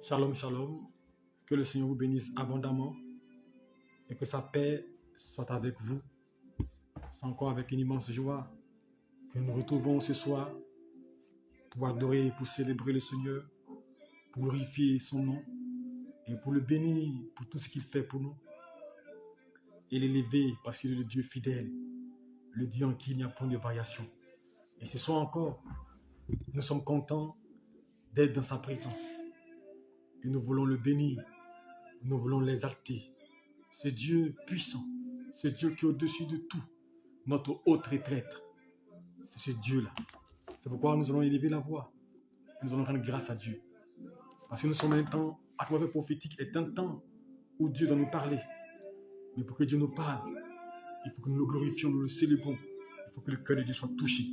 Shalom, shalom. Que le Seigneur vous bénisse abondamment et que sa paix soit avec vous. C'est encore avec une immense joie que nous nous retrouvons ce soir pour adorer, pour célébrer le Seigneur, pour glorifier son nom et pour le bénir pour tout ce qu'il fait pour nous et l'élever parce qu'il est le Dieu fidèle, le Dieu en qui il n'y a point de variation. Et ce soir encore, nous sommes contents d'être dans sa présence et nous voulons le bénir, nous voulons l'exalter. Ce Dieu puissant, ce Dieu qui est au-dessus de tout, notre haute retraite, c'est ce Dieu-là. C'est pourquoi nous allons élever la voix. Nous allons rendre grâce à Dieu. Parce que nous sommes un temps, l'atmosphère prophétique est un temps où Dieu doit nous parler. Mais pour que Dieu nous parle, il faut que nous le glorifions, nous le célébrons. Il faut que le cœur de Dieu soit touché.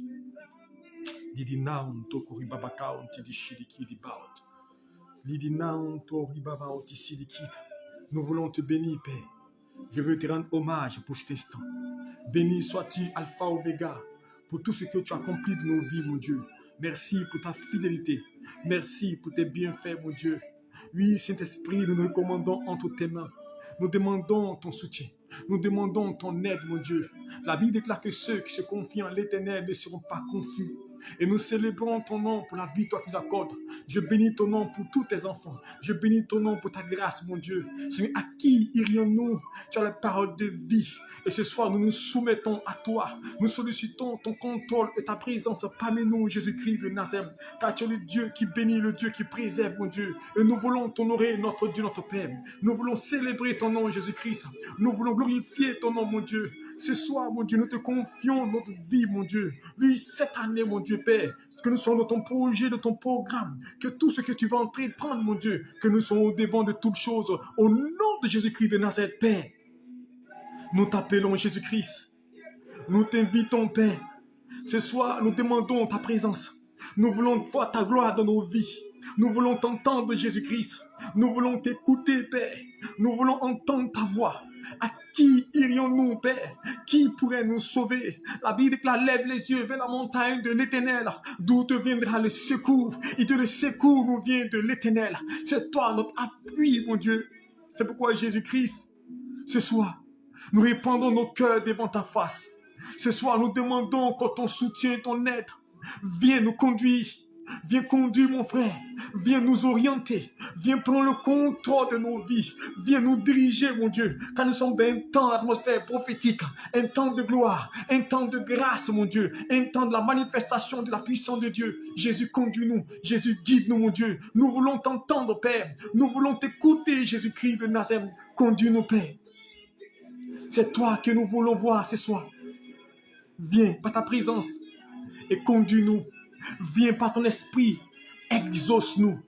Nous voulons te bénir, Père. Je veux te rendre hommage pour cet instant. Béni sois-tu, Alpha Oméga, pour tout ce que tu as accompli de nos vies, mon Dieu. Merci pour ta fidélité. Merci pour tes bienfaits, mon Dieu. Oui, Saint-Esprit, nous nous recommandons entre tes mains. Nous demandons ton soutien. Nous demandons ton aide, mon Dieu. La Bible déclare que ceux qui se confient en l'Éternel ne seront pas confus. Et nous célébrons ton nom pour la victoire que tu nous accordes. Je bénis ton nom pour tous tes enfants. Je bénis ton nom pour ta grâce, mon Dieu. Seigneur, à qui irions-nous? Tu as la parole de vie. Et ce soir, nous nous soumettons à toi. Nous sollicitons ton contrôle et ta présence parmi nous, Jésus-Christ de Nazareth. Car tu es le Dieu qui bénit, le Dieu qui préserve, mon Dieu. Et nous voulons t'honorer, notre Dieu, notre Père. Nous voulons célébrer ton nom, Jésus-Christ. Nous voulons glorifier ton nom, mon Dieu. Ce soir, mon Dieu, nous te confions notre vie, mon Dieu. Oui, cette année, mon Dieu, Père, que nous soyons dans ton projet, de ton programme, que tout ce que tu vas entreprendre, mon Dieu, que nous soyons au devant de toutes choses, au nom de Jésus-Christ de Nazareth, Père. Nous t'appelons Jésus-Christ. Nous t'invitons, Père. Ce soir, nous demandons ta présence. Nous voulons voir ta gloire dans nos vies. Nous voulons t'entendre, Jésus-Christ. Nous voulons t'écouter, Père. Nous voulons entendre ta voix. À qui irions-nous, Père? Qui pourrait nous sauver? La Bible déclare, lève les yeux vers la montagne de l'Éternel, d'où te viendra le secours. Et de le secours nous vient de l'Éternel. C'est toi notre appui, mon Dieu. C'est pourquoi, Jésus-Christ, ce soir, nous répandons nos cœurs devant ta face. Ce soir, nous demandons que ton soutien, ton aide, viens nous conduire. Viens conduire mon frère. Viens nous orienter. Viens prendre le contrôle de nos vies. Viens nous diriger, mon Dieu. Car nous sommes dans un temps d'atmosphère prophétique. Un temps de gloire. Un temps de grâce, mon Dieu. Un temps de la manifestation de la puissance de Dieu. Jésus, conduis-nous. Jésus, guide-nous, mon Dieu. Nous voulons t'entendre, Père. Nous voulons t'écouter, Jésus-Christ de Nazareth. Conduis-nous, Père. C'est toi que nous voulons voir ce soir. Viens par ta présence et conduis-nous. Viens par ton esprit, exauce-nous.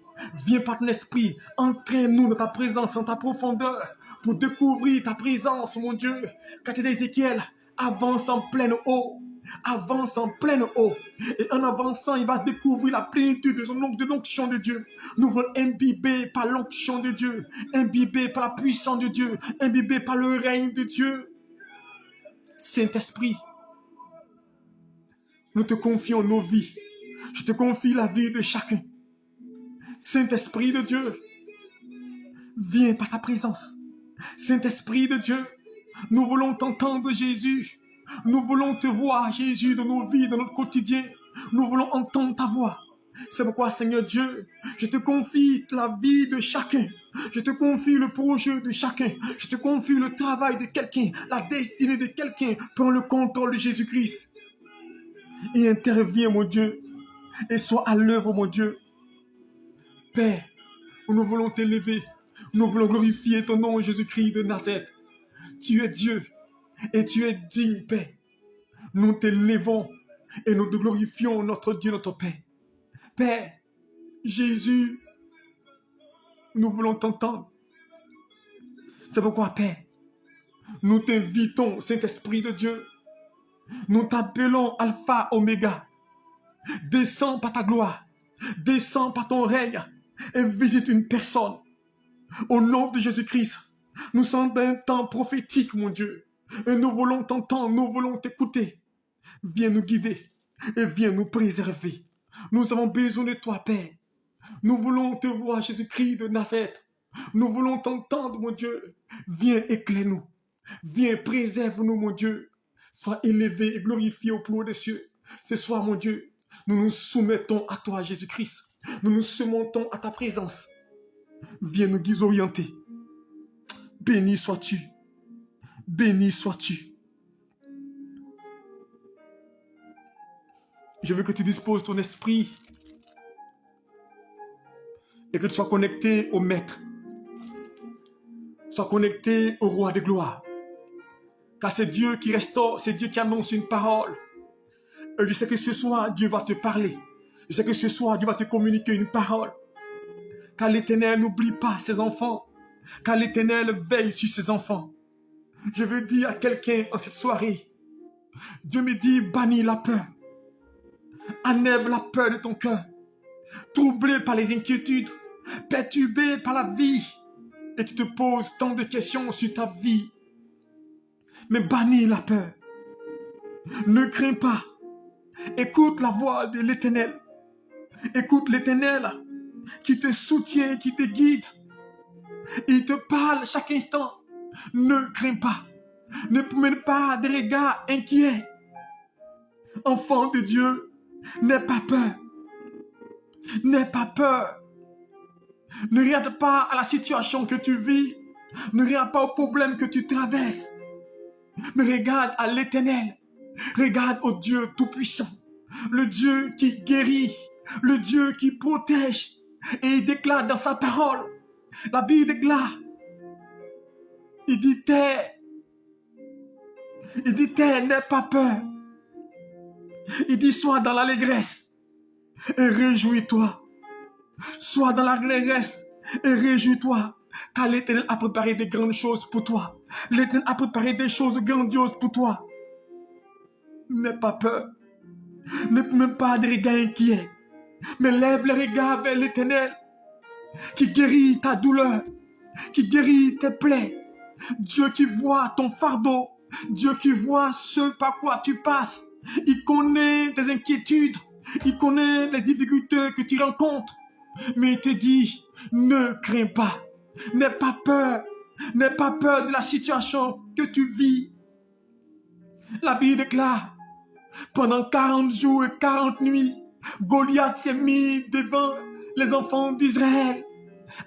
Viens par ton esprit, entraîne-nous dans ta présence, dans ta profondeur, pour découvrir ta présence, mon Dieu. Car tu es Ézéchiel, avance en pleine eau. Avance en pleine eau. Et en avançant, il va découvrir la plénitude de l'onction de Dieu. Nous voulons imbiber par l'onction de Dieu, imbiber par la puissance de Dieu, imbiber par le règne de Dieu. Saint-Esprit, nous te confions nos vies. Je te confie la vie de chacun. Saint-Esprit de Dieu, viens par ta présence. Saint-Esprit de Dieu, nous voulons t'entendre, Jésus. Nous voulons te voir, Jésus, dans nos vies, dans notre quotidien. Nous voulons entendre ta voix. C'est pourquoi, Seigneur Dieu, je te confie la vie de chacun. Je te confie le projet de chacun. Je te confie le travail de quelqu'un, la destinée de quelqu'un. Prends le contrôle de Jésus-Christ. Et interviens, mon Dieu. Et sois à l'œuvre, mon Dieu. Père, nous voulons t'élever. Nous voulons glorifier ton nom, Jésus-Christ de Nazareth. Tu es Dieu et tu es digne, Père. Nous t'élevons et nous te glorifions, notre Dieu, notre Père. Père, Jésus, nous voulons t'entendre. C'est pourquoi, Père, nous t'invitons, Saint-Esprit de Dieu. Nous t'appelons Alpha, Oméga. Descends par ta gloire. Descends par ton règne et visite une personne. Au nom de Jésus-Christ, nous sommes dans un temps prophétique, mon Dieu. Et nous voulons t'entendre, nous voulons t'écouter. Viens nous guider et viens nous préserver. Nous avons besoin de toi, Père. Nous voulons te voir, Jésus-Christ de Nazareth. Nous voulons t'entendre, mon Dieu. Viens, éclaire-nous. Viens, préserve-nous, mon Dieu. Sois élevé et glorifié au plus haut des cieux. Ce soir, mon Dieu, nous nous soumettons à toi, Jésus-Christ. Nous nous soumettons à ta présence. Viens nous guider, orienter. Béni sois-tu. Béni sois-tu. Je veux que tu disposes ton esprit et que tu sois connecté au Maître. Sois connecté au Roi de gloire. Car c'est Dieu qui restaure, c'est Dieu qui annonce une parole. Et je sais que ce soir, Dieu va te parler. Je sais que ce soir, Dieu va te communiquer une parole. Car l'Éternel n'oublie pas ses enfants. Car l'Éternel veille sur ses enfants. Je veux dire à quelqu'un en cette soirée, Dieu me dit, bannis la peur. Enlève la peur de ton cœur. Troublé par les inquiétudes, perturbé par la vie. Et tu te poses tant de questions sur ta vie. Mais bannis la peur. Ne crains pas. Écoute la voix de l'Éternel. Écoute l'Éternel qui te soutient, qui te guide. Il te parle chaque instant. Ne crains pas. Ne promène pas des regards inquiets. Enfant de Dieu, n'aie pas peur. N'aie pas peur. Ne regarde pas à la situation que tu vis. Ne regarde pas au problème que tu traverses. Mais regarde à l'Éternel. Regarde au Dieu Tout-Puissant. Le Dieu qui guérit. Le Dieu qui protège. Et il déclare dans sa parole. La Bible déclare. Il dit terre. Il dit terre, n'aie pas peur. Il dit sois dans l'allégresse. Et réjouis-toi. Sois dans l'allégresse. Et réjouis-toi. Car l'Éternel a préparé de grandes choses pour toi. L'Éternel a préparé des choses grandioses pour toi. N'aie pas peur. Ne même pas de regards inquiets. Mais lève les regards vers l'Éternel. Qui guérit ta douleur. Qui guérit tes plaies. Dieu qui voit ton fardeau. Dieu qui voit ce par quoi tu passes. Il connaît tes inquiétudes. Il connaît les difficultés que tu rencontres. Mais il te dit, ne crains pas. N'aie pas peur. N'aie pas peur de la situation que tu vis. La Bible déclare, pendant 40 jours et 40 nuits, Goliath s'est mis devant les enfants d'Israël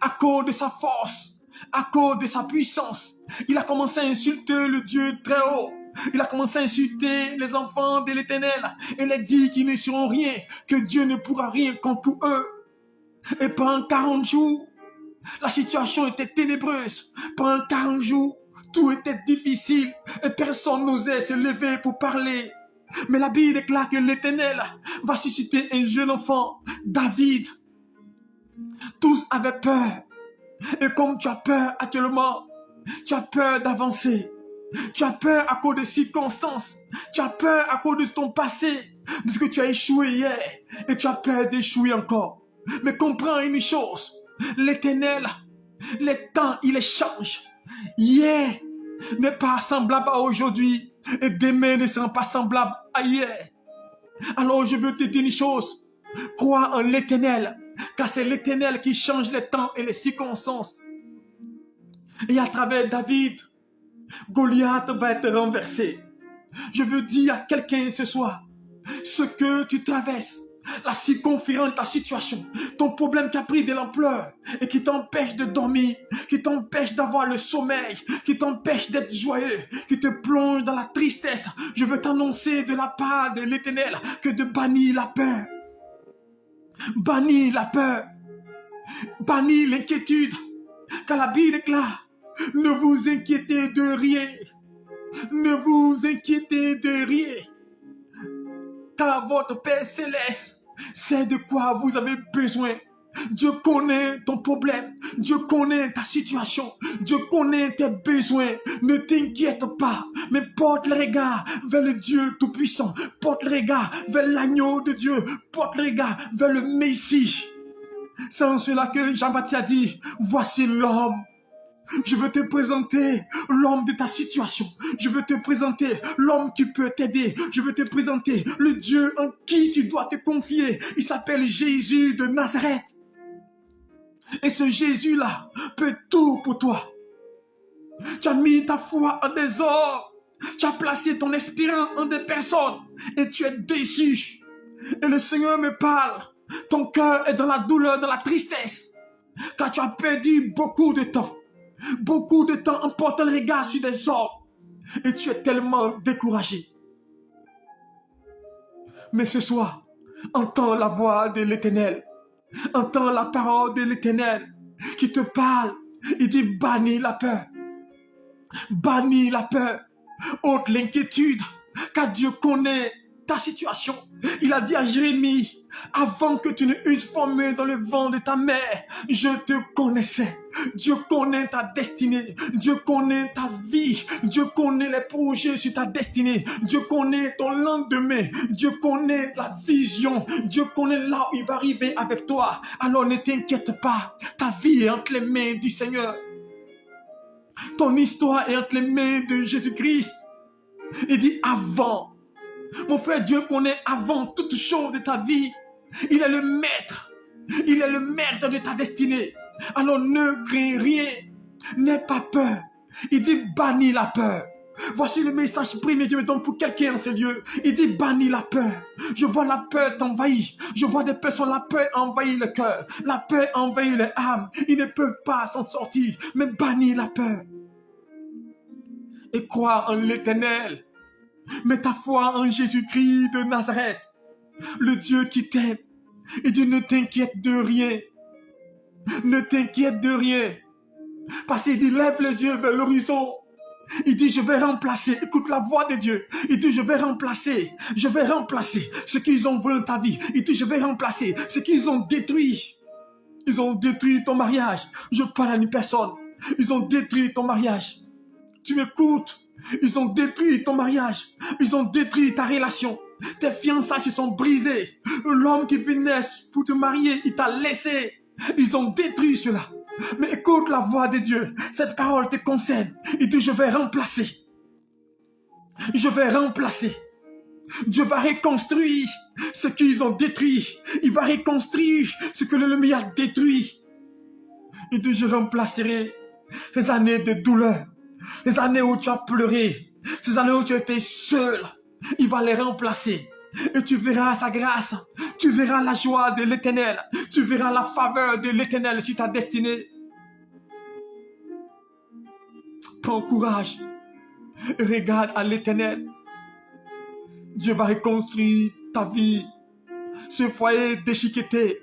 à cause de sa force, à cause de sa puissance. Il a commencé à insulter le Dieu très haut. Il a commencé à insulter les enfants de l'Éternel. Et il a dit qu'ils ne seront rien, que Dieu ne pourra rien contre eux. Et pendant 40 jours, la situation était ténébreuse. Pendant 40 jours, tout était difficile et personne n'osait se lever pour parler. Mais la Bible déclare que l'Éternel va susciter un jeune enfant, David. Tous avaient peur. Et comme tu as peur actuellement, tu as peur d'avancer. Tu as peur à cause des circonstances. Tu as peur à cause de ton passé, de ce que tu as échoué hier. Et tu as peur d'échouer encore. Mais comprends une chose. L'Éternel, les temps, il les change. Hier n'est pas semblable à aujourd'hui. Et demain ne sera pas semblable à hier. Alors je veux te dire une chose. Crois en l'Éternel. Car c'est l'Éternel qui change les temps et les circonstances. Et à travers David, Goliath va être renversé. Je veux dire à quelqu'un ce soir, ce que tu traverses, la circonférence de ta situation, ton problème qui a pris de l'ampleur et qui t'empêche de dormir, qui t'empêche d'avoir le sommeil, qui t'empêche d'être joyeux, qui te plonge dans la tristesse. Je veux t'annoncer de la part de l'Éternel que de bannir la peur. Bannir la peur. Bannir l'inquiétude. Car la Bible déclare, ne vous inquiétez de rien. Ne vous inquiétez de rien. Car votre Père Céleste sait de quoi vous avez besoin. Dieu connaît ton problème. Dieu connaît ta situation. Dieu connaît tes besoins. Ne t'inquiète pas, mais porte le regard vers le Dieu Tout-Puissant. Porte le regard vers l'agneau de Dieu. Porte le regard vers le Messie. C'est en cela que Jean-Baptiste a dit, voici l'homme. Je veux te présenter l'homme de ta situation. Je veux te présenter l'homme qui peut t'aider. Je veux te présenter le Dieu en qui tu dois te confier. Il s'appelle Jésus de Nazareth. Et ce Jésus-là peut tout pour toi. Tu as mis ta foi en des hommes. Tu as placé ton espérance en des personnes. Et tu es déçu. Et le Seigneur me parle. Ton cœur est dans la douleur, dans la tristesse. Car tu as perdu beaucoup de temps. Beaucoup de temps en portant le regard sur des hommes. Et tu es tellement découragé. Mais ce soir, entends la voix de l'Éternel. Entends la parole de l'Éternel qui te parle. Il dit bannis la peur. Bannis la peur. Ôte l'inquiétude. Car Dieu connaît ta situation. Il a dit à Jérémie, avant que tu ne eusses formé dans le ventre de ta mère, je te connaissais. Dieu connaît ta destinée. Dieu connaît ta vie. Dieu connaît les projets sur ta destinée. Dieu connaît ton lendemain. Dieu connaît la vision. Dieu connaît là où il va arriver avec toi. Alors ne t'inquiète pas. Ta vie est entre les mains du Seigneur. Ton histoire est entre les mains de Jésus-Christ. Il dit avant. Mon frère, Dieu connaît avant toute chose de ta vie. Il est le maître. Il est le maître de ta destinée. Alors ne crains rien. N'aie pas peur. Il dit bannis la peur. Voici le message premier que Dieu me donne pour quelqu'un en ce lieu. Il dit bannis la peur. Je vois la peur t'envahir. Je vois des personnes, la peur envahir le cœur. La peur envahir les âmes. Ils ne peuvent pas s'en sortir. Mais bannis la peur. Et crois en l'Éternel. Mets ta foi en Jésus-Christ de Nazareth, le Dieu qui t'aime. Il dit ne t'inquiète de rien. Ne t'inquiète de rien. Parce qu'il dit lève les yeux vers l'horizon. Il dit je vais remplacer. Écoute la voix de Dieu. Il dit je vais remplacer. Je vais remplacer ce qu'ils ont volé dans ta vie. Il dit je vais remplacer ce qu'ils ont détruit. Ils ont détruit ton mariage. Je parle à une personne. Ils ont détruit ton mariage. Tu m'écoutes? Ils ont détruit ton mariage. Ils ont détruit ta relation. Tes fiançailles se sont brisées. L'homme qui venait pour te marier, il t'a laissé. Ils ont détruit cela. Mais écoute la voix de Dieu. Cette parole te concerne. Il dit, je vais remplacer. Je vais remplacer. Dieu va reconstruire ce qu'ils ont détruit. Il va reconstruire ce que l'ennemi a détruit. Il dit, je remplacerai les années de douleur. Les années où tu as pleuré, ces années où tu étais seul, il va les remplacer. Et tu verras sa grâce, tu verras la joie de l'Éternel, tu verras la faveur de l'Éternel sur ta destinée. Prends courage, regarde à l'Éternel. Dieu va reconstruire ta vie, ce foyer déchiqueté.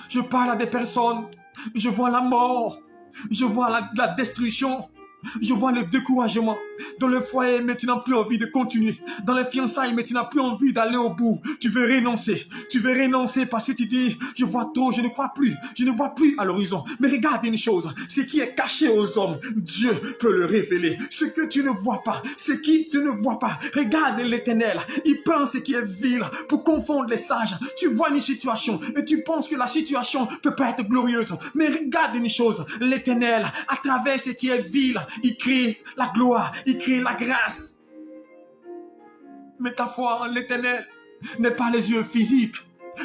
Je parle à des personnes, je vois la mort, je vois la destruction. Je vois le découragement. Dans le foyer, mais tu n'as plus envie de continuer. Dans les fiançailles, mais tu n'as plus envie d'aller au bout. Tu veux renoncer. Tu veux renoncer parce que tu dis, je vois trop, je ne crois plus. Je ne vois plus à l'horizon. Mais regarde une chose. Ce qui est caché aux hommes, Dieu peut le révéler. Ce que tu ne vois pas, ce qui tu ne vois pas. Regarde l'Éternel. Il prend ce qui est vil pour confondre les sages. Tu vois une situation et tu penses que la situation peut pas être glorieuse. Mais regarde une chose. L'Éternel, à travers ce qui est vil, il crée la gloire, il crée la grâce. Mais ta foi en l'Éternel n'est pas les yeux physiques.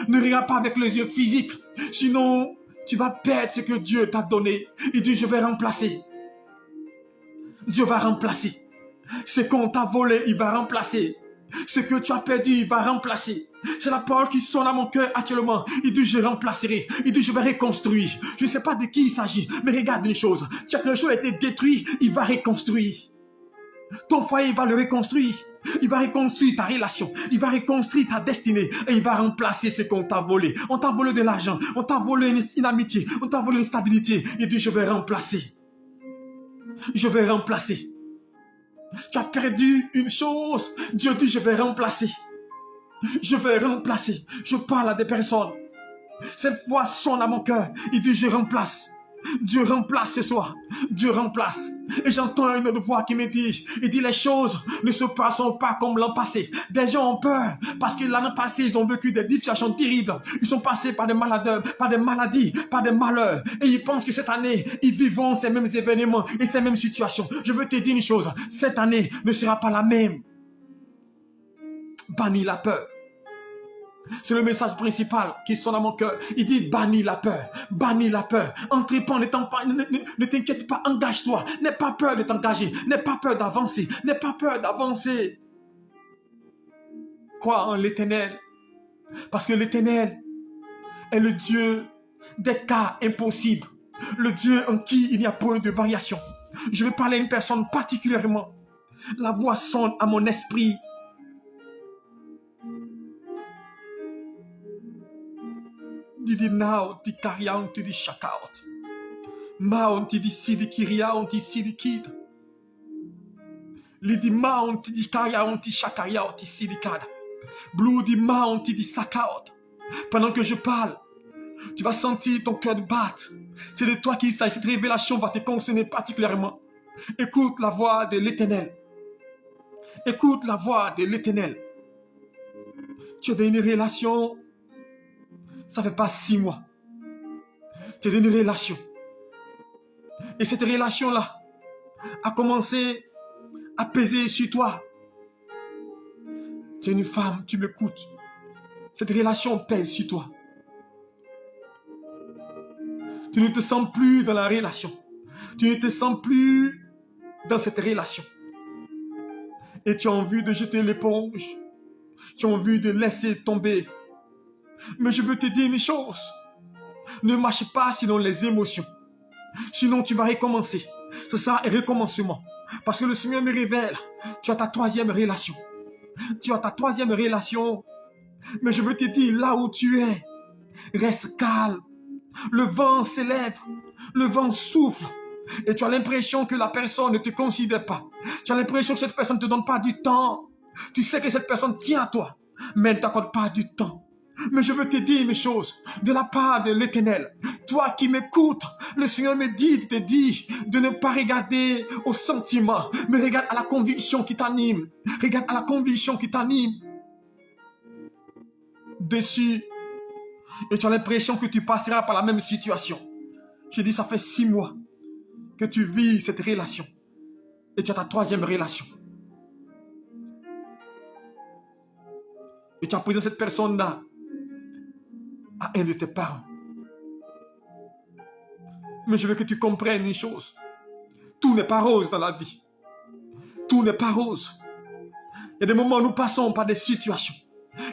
Ne regarde pas avec les yeux physiques. Sinon, tu vas perdre ce que Dieu t'a donné. Il dit, je vais remplacer. Dieu va remplacer. Ce qu'on t'a volé, il va remplacer. Ce que tu as perdu, il va remplacer. C'est la parole qui sonne à mon cœur actuellement. Il dit, je remplacerai. Il dit, je vais reconstruire. Je ne sais pas de qui il s'agit, mais regarde une chose. Si quelque chose a été détruit, il va reconstruire. Ton foyer, il va le reconstruire. Il va reconstruire ta relation. Il va reconstruire ta destinée. Et il va remplacer ce qu'on t'a volé. On t'a volé de l'argent. On t'a volé une amitié. On t'a volé une stabilité. Il dit, je vais remplacer. Je vais remplacer. Tu as perdu une chose. Dieu dit, je vais remplacer. Je vais remplacer. Je parle à des personnes. Cette voix sonne à mon cœur. Il dit, je remplace. Dieu remplace ce soir. Dieu remplace. Et j'entends une autre voix qui me dit, il dit, les choses ne se passeront pas comme l'an passé. Des gens ont peur parce que l'année passée, ils ont vécu des situations terribles. Ils sont passés par des maladies, par des malheurs. Et ils pensent que cette année, ils vivront ces mêmes événements et ces mêmes situations. Je veux te dire une chose. Cette année ne sera pas la même. Bannis la peur. C'est le message principal qui sonne à mon cœur. Il dit bannis la peur, bannis la peur. Entreprends, ne t'inquiète pas, engage-toi. N'aie pas peur de t'engager, n'aie pas peur d'avancer, n'aie pas peur d'avancer. Crois en l'Éternel, parce que l'Éternel est le Dieu des cas impossibles, le Dieu en qui il n'y a point de variation. Je vais parler à une personne particulièrement. La voix sonne à mon esprit. Didi now ti karian ti di shakaot. Maon ti di sidi kiriaon ti sidi kid. Lidi maon ti di kariaon ti shakariaon ti sidi kada. Blue di maon ti di sakaot. Pendant que je parle, tu vas sentir ton cœur battre. C'est de toi qu'il s'agit. Cette révélation va te concerner particulièrement. Écoute la voix de l'Éternel. Écoute la voix de l'Éternel. Tu as une relation. Ça ne fait pas 6 mois. Tu as une relation. Et cette relation-là a commencé à peser sur toi. Tu es une femme, tu m'écoutes. Cette relation pèse sur toi. Tu ne te sens plus dans la relation. Tu ne te sens plus dans cette relation. Et tu as envie de jeter l'éponge. Tu as envie de laisser tomber. Mais je veux te dire une chose. Ne marche pas selon les émotions. Sinon, tu vas recommencer. Ce sera un recommencement. Parce que le Seigneur me révèle. Tu as ta 3e relation. Tu as ta 3e relation. Mais je veux te dire, là où tu es, reste calme. Le vent s'élève. Le vent souffle. Et tu as l'impression que la personne ne te considère pas. Tu as l'impression que cette personne ne te donne pas du temps. Tu sais que cette personne tient à toi, mais elle ne t'accorde pas du temps. Mais je veux te dire une chose, de la part de l'Éternel. Toi qui m'écoutes, le Seigneur me dit de te dire de ne pas regarder aux sentiments, mais regarde à la conviction qui t'anime. Regarde à la conviction qui t'anime. Dessus, et tu as l'impression que tu passeras par la même situation. Je dis, ça fait 6 mois que tu vis cette relation. Et tu as ta 3e relation. Et tu as présenté cette personne-là à un de tes parents. Mais je veux que tu comprennes une chose. Tout n'est pas rose dans la vie. Tout n'est pas rose. Il y a des moments où nous passons par des situations.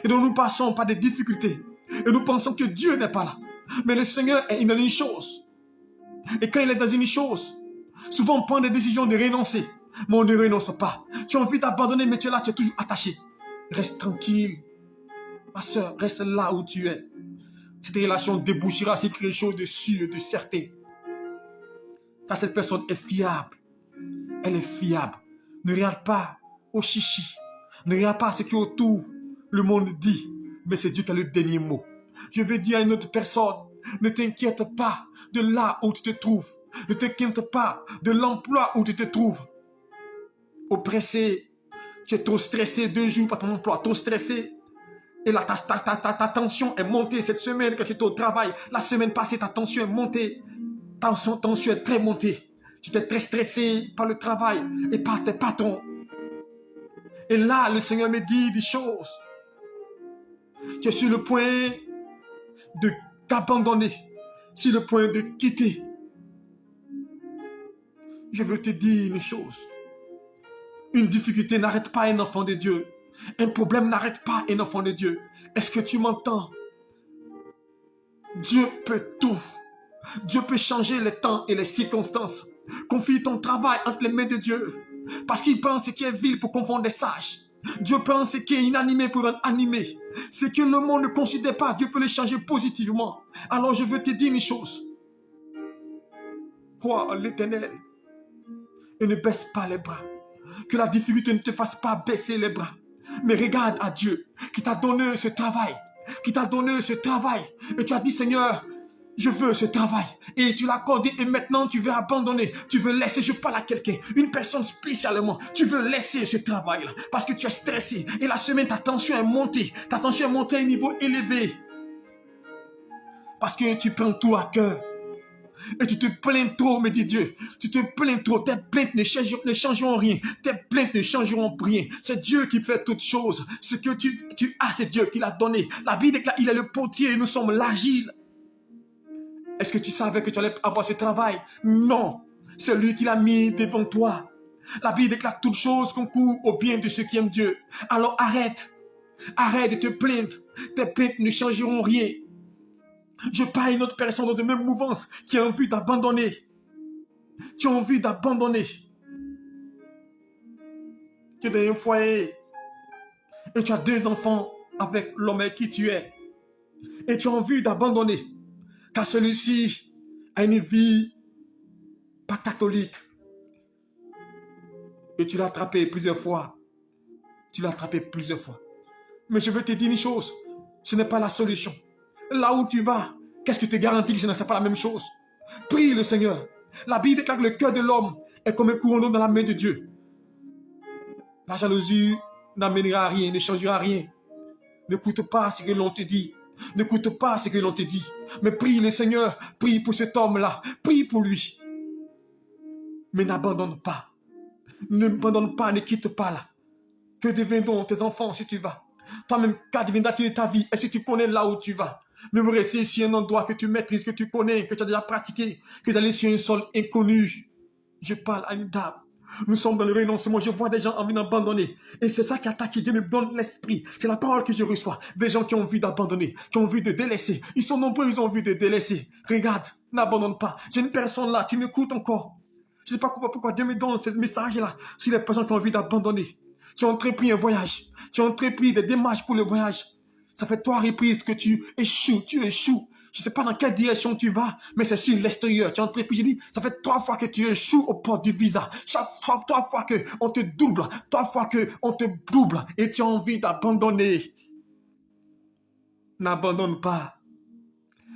Et donc nous passons par des difficultés. Et nous pensons que Dieu n'est pas là. Mais le Seigneur est dans une chose. Et quand il est dans une chose, souvent on prend des décisions de renoncer. Mais on ne renonce pas. Tu as envie d'abandonner, mais tu es là, tu es toujours attaché. Reste tranquille. Ma soeur, reste là où tu es. Cette relation débouchera sur quelque chose de sûr, de certain. Car cette personne est fiable. Elle est fiable. Ne regarde pas au chichi. Ne regarde pas ce qui est autour. Le monde dit. Mais c'est Dieu qui a le dernier mot. Je vais dire à une autre personne. Ne t'inquiète pas de là où tu te trouves. Ne t'inquiète pas de l'emploi où tu te trouves. Oppressé. Tu es trop stressé 2 jours par ton emploi. Trop stressé. Et là, ta tension est montée cette semaine quand tu étais au travail. La semaine passée, ta tension est montée. Ta tension est très montée. Tu étais très stressé par le travail et par tes patrons. Et là, le Seigneur me dit des choses. Tu es sur le point de t'abandonner. Sur le point de quitter. Je veux te dire une chose. Une difficulté n'arrête pas un enfant de Dieu. Un problème n'arrête pas un enfant de Dieu. Est-ce que tu m'entends? Dieu peut tout. Dieu peut changer les temps et les circonstances. Confie ton travail entre les mains de Dieu. Parce qu'il pense ce qui est vil pour confondre des sages. Dieu pense ce qui est inanimé pour rendre animé. Ce que le monde ne considère pas, Dieu peut le changer positivement. Alors je veux te dire une chose. Crois en l'Éternel et ne baisse pas les bras. Que la difficulté ne te fasse pas baisser les bras. Mais regarde à Dieu qui t'a donné ce travail. Qui t'a donné ce travail. Et tu as dit, Seigneur, je veux ce travail. Et tu l'as accordé et maintenant tu veux abandonner. Tu veux laisser, je parle à quelqu'un, une personne spécialement. Tu veux laisser ce travail-là parce que tu es stressé. Et la semaine, ta tension est montée. Ta tension est montée à un niveau élevé. Parce que tu prends tout à cœur. Et tu te plains trop, me dit Dieu. Tu te plains trop. Tes plaintes ne changeront rien. Tes plaintes ne changeront rien. C'est Dieu qui fait toutes choses. Ce que tu as, c'est Dieu qui l'a donné. La Bible déclare, il est le potier et nous sommes l'argile. Est-ce que tu savais que tu allais avoir ce travail? Non. C'est lui qui l'a mis devant toi. La Bible déclare toutes choses concourent au bien de ceux qui aiment Dieu. Alors arrête. Arrête de te plaindre. Tes plaintes ne changeront rien. Je parle à une autre personne dans une même mouvance qui a envie d'abandonner. Tu as envie d'abandonner. Tu es dans un foyer et tu as 2 enfants avec l'homme avec qui tu es. Et tu as envie d'abandonner. Car celui-ci a une vie pas catholique. Et tu l'as attrapé plusieurs fois. Tu l'as attrapé plusieurs fois. Mais je veux te dire une chose. Ce n'est pas la solution. Là où tu vas, qu'est-ce qui te garantit que ce n'est pas la même chose? Prie le Seigneur. La Bible déclare que le cœur de l'homme est comme un courant d'eau dans la main de Dieu. La jalousie n'amènera à rien, ne changera rien. N'écoute pas ce que l'on te dit. N'écoute pas ce que l'on te dit. Mais prie le Seigneur. Prie pour cet homme-là. Prie pour lui. Mais n'abandonne pas. N'abandonne pas, ne quitte pas là. Que deviendront tes enfants si tu vas? Toi-même, qu'adviendra-t-il de ta vie? Est-ce que tu connais là où tu vas? Ne vous rester ici un endroit que tu maîtrises, que tu connais, que tu as déjà pratiqué, que d'aller sur un sol inconnu. Je parle à une dame. Nous sommes dans le renoncement. Je vois des gens envie d'abandonner. Et c'est ça qui attaque. Dieu me donne l'esprit. C'est la parole que je reçois. Des gens qui ont envie d'abandonner, qui ont envie de délaisser. Ils sont nombreux, ils ont envie de délaisser. Regarde, n'abandonne pas. J'ai une personne là, tu m'écoutes encore. Je ne sais pas pourquoi Dieu me donne ces messages-là. Si les personnes qui ont envie d'abandonner, tu as entrepris un voyage, tu as entrepris des démarches pour le voyage. Ça fait 3 reprises que tu échoues. Je ne sais pas dans quelle direction tu vas, mais c'est sur l'extérieur. Tu as entrepris, j'ai dit, ça fait 3 fois que tu échoues au port du visa. Chaque fois, 3 fois qu'on te double, 3 fois qu'on te double et tu as envie d'abandonner. N'abandonne pas.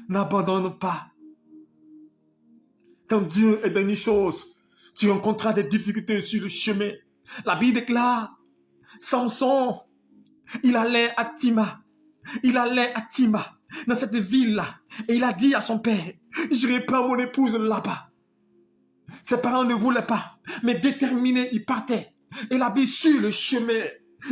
N'abandonne pas. Quand Dieu est dans une chose, tu rencontreras des difficultés sur le chemin. La Bible déclare, Samson, il allait à Tima. Il allait à Tima, dans cette ville-là. Et il a dit à son père, je reprends mon épouse là-bas. Ses parents ne voulaient pas, mais déterminé, il partait. Et là-bas, sur le chemin,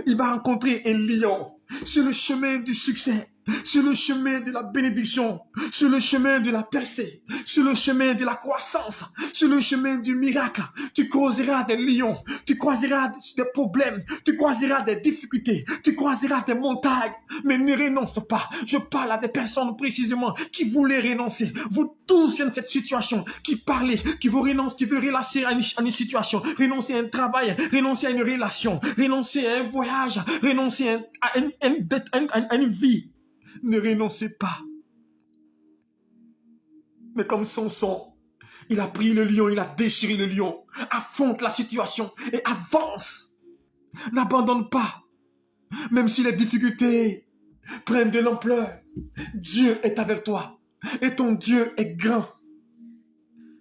il va rencontrer un lion. Sur le chemin du succès, sur le chemin de la bénédiction, sur le chemin de la percée, sur le chemin de la croissance, sur le chemin du miracle, tu croiseras des lions, tu croiseras des problèmes, tu croiseras des difficultés, tu croiseras des montagnes, mais ne renonce pas. Je parle à des personnes précisément qui voulaient renoncer. Vous tous dans cette situation, qui parlez, qui vous renoncent, qui veulent renoncer à une situation, renoncer à un travail, renoncer à une relation, renoncer à un voyage, renoncer à une vie. Ne renoncez pas. Mais comme Samson, il a pris le lion, il a déchiré le lion. Affronte la situation et avance. N'abandonne pas. Même si les difficultés prennent de l'ampleur, Dieu est avec toi. Et ton Dieu est grand.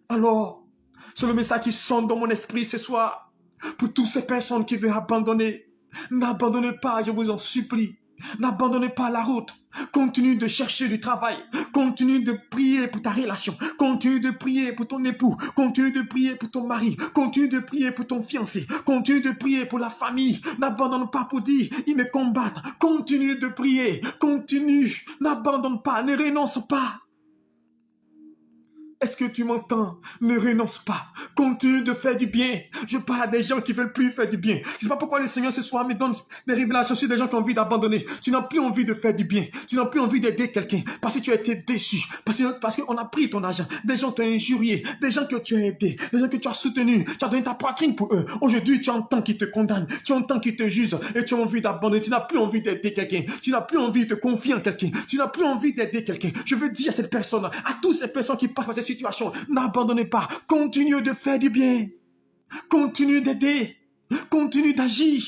Alors, c'est le message qui sonne dans mon esprit ce soir. Pour toutes ces personnes qui veulent abandonner, n'abandonnez pas, je vous en supplie. N'abandonnez pas la route. Continue de chercher du travail. Continue de prier pour ta relation. Continue de prier pour ton époux. Continue de prier pour ton mari. Continue de prier pour ton fiancé. Continue de prier pour la famille. N'abandonne pas pour dire, ils me combattent. Continue de prier. Continue. N'abandonne pas. Ne renonce pas. Est-ce que tu m'entends? Ne renonce pas. Continue de faire du bien. Je parle à des gens qui veulent plus faire du bien. Je ne sais pas pourquoi le Seigneur ce soir me donne des révélations sur des gens qui ont envie d'abandonner. Tu n'as plus envie de faire du bien. Tu n'as plus envie d'aider quelqu'un parce que tu as été déçu. Parce qu'on a pris ton argent. Des gens t'ont injurié. Des gens que tu as aidés. Des gens que tu as soutenus. Tu as donné ta poitrine pour eux. Aujourd'hui, tu entends qu'ils te condamnent. Tu entends qu'ils te jugent. Et tu as envie d'abandonner. Tu n'as plus envie d'aider quelqu'un. Tu n'as plus envie de confier en quelqu'un. Tu n'as plus envie d'aider quelqu'un. Je veux dire à cette personne, à toutes ces personnes qui passent par cette situation, n'abandonnez pas. Continue de faire du bien. Continue d'aider. Continue d'agir.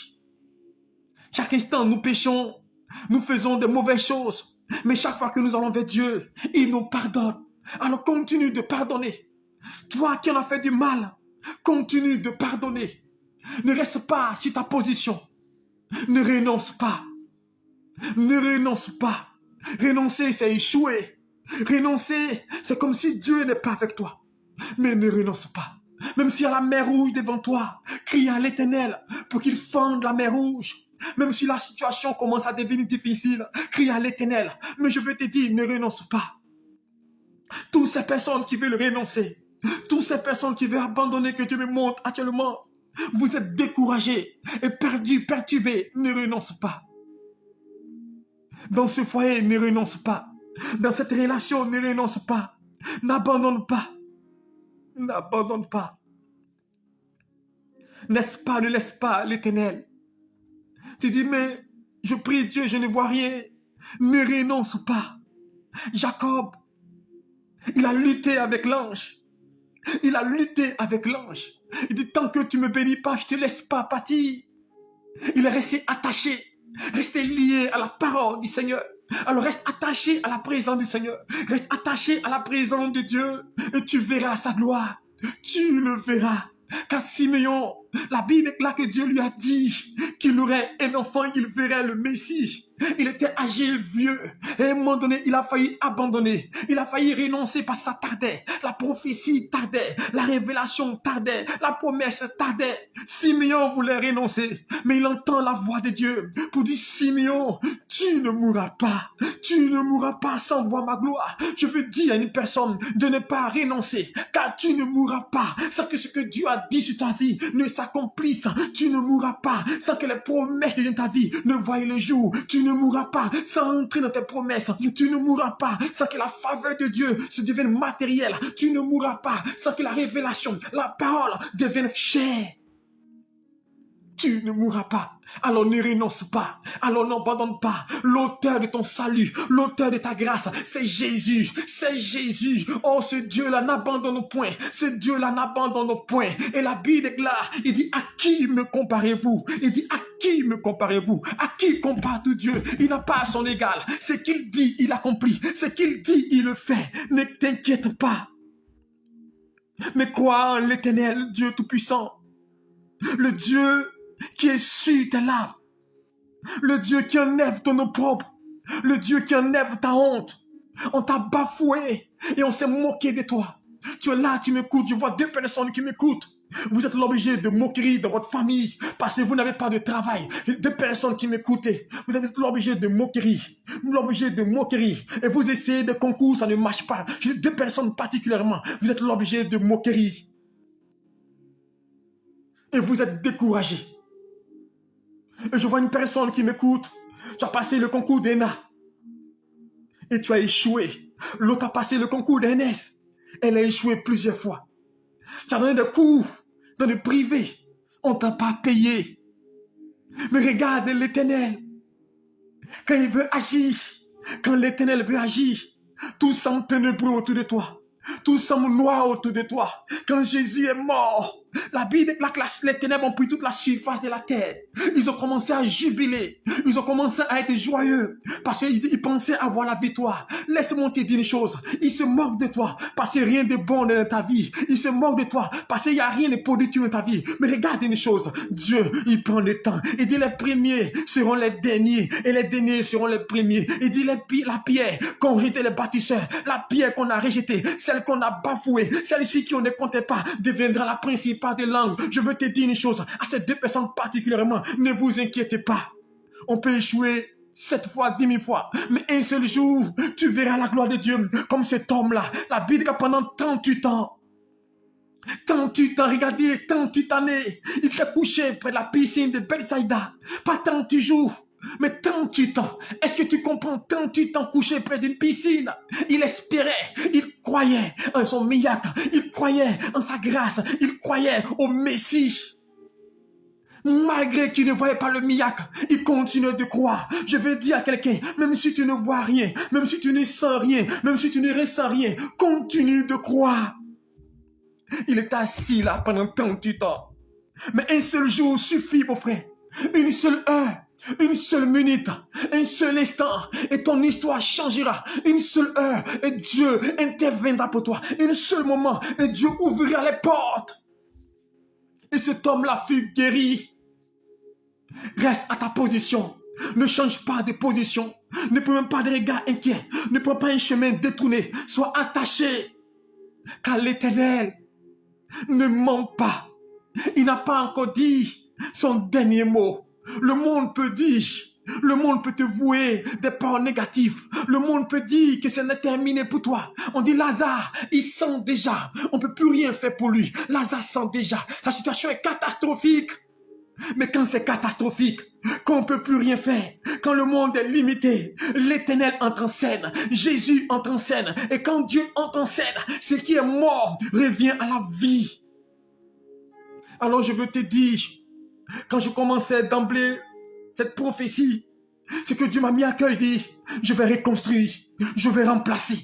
Chaque instant, nous péchons. Nous faisons de mauvaises choses. Mais chaque fois que nous allons vers Dieu, il nous pardonne. Alors continue de pardonner. Toi qui en as fait du mal, continue de pardonner. Ne reste pas sur ta position. Ne renonce pas. Ne renonce pas. Renoncer, c'est échouer. Renoncer, c'est comme si Dieu n'est pas avec toi. Mais ne renonce pas. Même s'il y a la mer rouge devant toi, crie à l'Éternel pour qu'il fende la mer rouge. Même si la situation commence à devenir difficile, crie à l'Éternel. Mais je veux te dire, ne renonce pas. Toutes ces personnes qui veulent renoncer, toutes ces personnes qui veulent abandonner, que Dieu me montre actuellement, vous êtes découragés et perdus, perturbés, ne renonce pas. Dans ce foyer, ne renonce pas. Dans cette relation, ne renonce pas. N'abandonne pas. N'abandonne pas. N'est-ce pas, ne laisse pas l'Éternel. Tu dis, mais je prie Dieu, je ne vois rien. Ne renonce pas. Jacob, il a lutté avec l'ange. Il a lutté avec l'ange. Il dit, tant que tu ne me bénis pas, je ne te laisse pas partir. Il est resté attaché, resté lié à la parole du Seigneur. Alors reste attaché à la présence du Seigneur. Reste attaché à la présence de Dieu. Et tu verras sa gloire. Tu le verras. Car Simeon, la Bible déclare que Dieu lui a dit qu'il aurait un enfant, qu'il verrait le Messie. Il était âgé, vieux. Et à un moment donné, il a failli abandonner. Il a failli renoncer parce que ça tardait. La prophétie tardait. La révélation tardait. La promesse tardait. Simeon voulait renoncer. Mais il entend la voix de Dieu pour dire, Simeon, tu ne mourras pas. Tu ne mourras pas sans voir ma gloire. Je veux dire à une personne de ne pas renoncer. Car tu ne mourras pas sans que ce que Dieu a dit sur ta vie ne s'accomplisse. Tu ne mourras pas sans que les promesses de ta vie ne voient le jour. Tu ne mourras pas sans entrer dans tes promesses. Tu ne mourras pas sans que la faveur de Dieu se devienne matérielle. Tu ne mourras pas sans que la révélation, la parole devienne chair. Tu ne mourras pas. Alors ne renonce pas. Alors n'abandonne pas. L'auteur de ton salut, l'auteur de ta grâce, c'est Jésus. C'est Jésus. Oh, ce Dieu-là n'abandonne point. Ce Dieu-là n'abandonne point. Et la Bible déclare, il dit, à qui me comparez-vous? Il dit, à qui me comparez-vous? À qui compare tout Dieu? Il n'a pas à son égal. Ce qu'il dit, il accomplit. Ce qu'il dit, il le fait. Ne t'inquiète pas. Mais crois en l'Éternel, Dieu Tout-Puissant. Le Dieu qui est sur tes larmes, le Dieu qui enlève ton opprobre, le Dieu qui enlève ta honte. On t'a bafoué et on s'est moqué de toi. Tu es là, tu m'écoutes, je vois deux personnes qui m'écoutent. Vous êtes l'objet de moquerie dans votre famille parce que vous n'avez pas de travail. Deux personnes qui m'écoutent, vous êtes l'objet de moquerie. L'objet de moquerie. Et vous essayez de concours, ça ne marche pas. Deux personnes particulièrement, vous êtes l'objet de moquerie. Et vous êtes découragé. Et je vois une personne qui m'écoute. Tu as passé le concours d'ENA. Et tu as échoué. L'autre a passé le concours d'ENS. Elle a échoué plusieurs fois. Tu as donné des cours dans le privé. On ne t'a pas payé. Mais regarde l'Éternel. Quand il veut agir, quand l'Éternel veut agir, tout semble ténébreux autour de toi. Tout semble noir autour de toi. Quand Jésus est mort, la Bible déclare que les ténèbres ont pris toute la surface de la terre. Ils ont commencé à jubiler. Ils ont commencé à être joyeux parce qu'ils pensaient avoir la victoire. Laisse-moi te dire une chose. Ils se moquent de toi parce qu'il n'y a rien de bon dans ta vie. Ils se moquent de toi parce qu'il n'y a rien de productif dans ta vie. Mais regarde une chose. Dieu, il prend le temps. Il dit les premiers seront les derniers et les derniers seront les premiers. Il dit la pierre qu'ont rejeté les bâtisseurs, la pierre qu'on a rejetée, celle qu'on a bafouée, celle-ci qu'on ne comptait pas, deviendra la principale des langues. Je veux te dire une chose, à ces deux personnes particulièrement, ne vous inquiétez pas. On peut échouer 7 fois, 10 000 fois, mais un seul jour, tu verras la gloire de Dieu, comme cet homme-là. La Bible dit que pendant 38 ans, regardez, 38 années, il s'est couché près de la piscine de Bethsaïda. Pas 38 jours, mais 38 ans. Est-ce que tu comprends? 38 ans couché près d'une piscine. Il espérait, il croyait en son miracle, il croyait en sa grâce, il croyait au Messie. Malgré qu'il ne voyait pas le miracle, il continuait de croire. Je veux dire à quelqu'un, même si tu ne vois rien, même si tu ne sens rien, même si tu ne ressens rien, continue de croire. Il est assis là pendant 38 ans. Mais un seul jour suffit, mon frère. Une seule heure. Une seule minute, un seul instant, et ton histoire changera. Une seule heure, et Dieu interviendra pour toi. Un seul moment, et Dieu ouvrira les portes. Et cet homme-là fut guéri. Reste à ta position. Ne change pas de position. Ne prends même pas de regard inquiet. Ne prends pas un chemin détourné. Sois attaché. Car l'Éternel ne ment pas. Il n'a pas encore dit son dernier mot. Le monde peut dire, le monde peut te vouer des paroles négatives. Le monde peut dire que c'est terminé pour toi. On dit Lazare, il sent déjà. On ne peut plus rien faire pour lui. Lazare sent déjà. Sa situation est catastrophique. Mais quand c'est catastrophique, quand on ne peut plus rien faire, quand le monde est limité, l'Éternel entre en scène, Jésus entre en scène. Et quand Dieu entre en scène, ce qui est mort revient à la vie. Alors je veux te dire, quand je commençais d'emblée cette prophétie, ce que Dieu m'a mis à cœur, il dit, je vais reconstruire, je vais remplacer.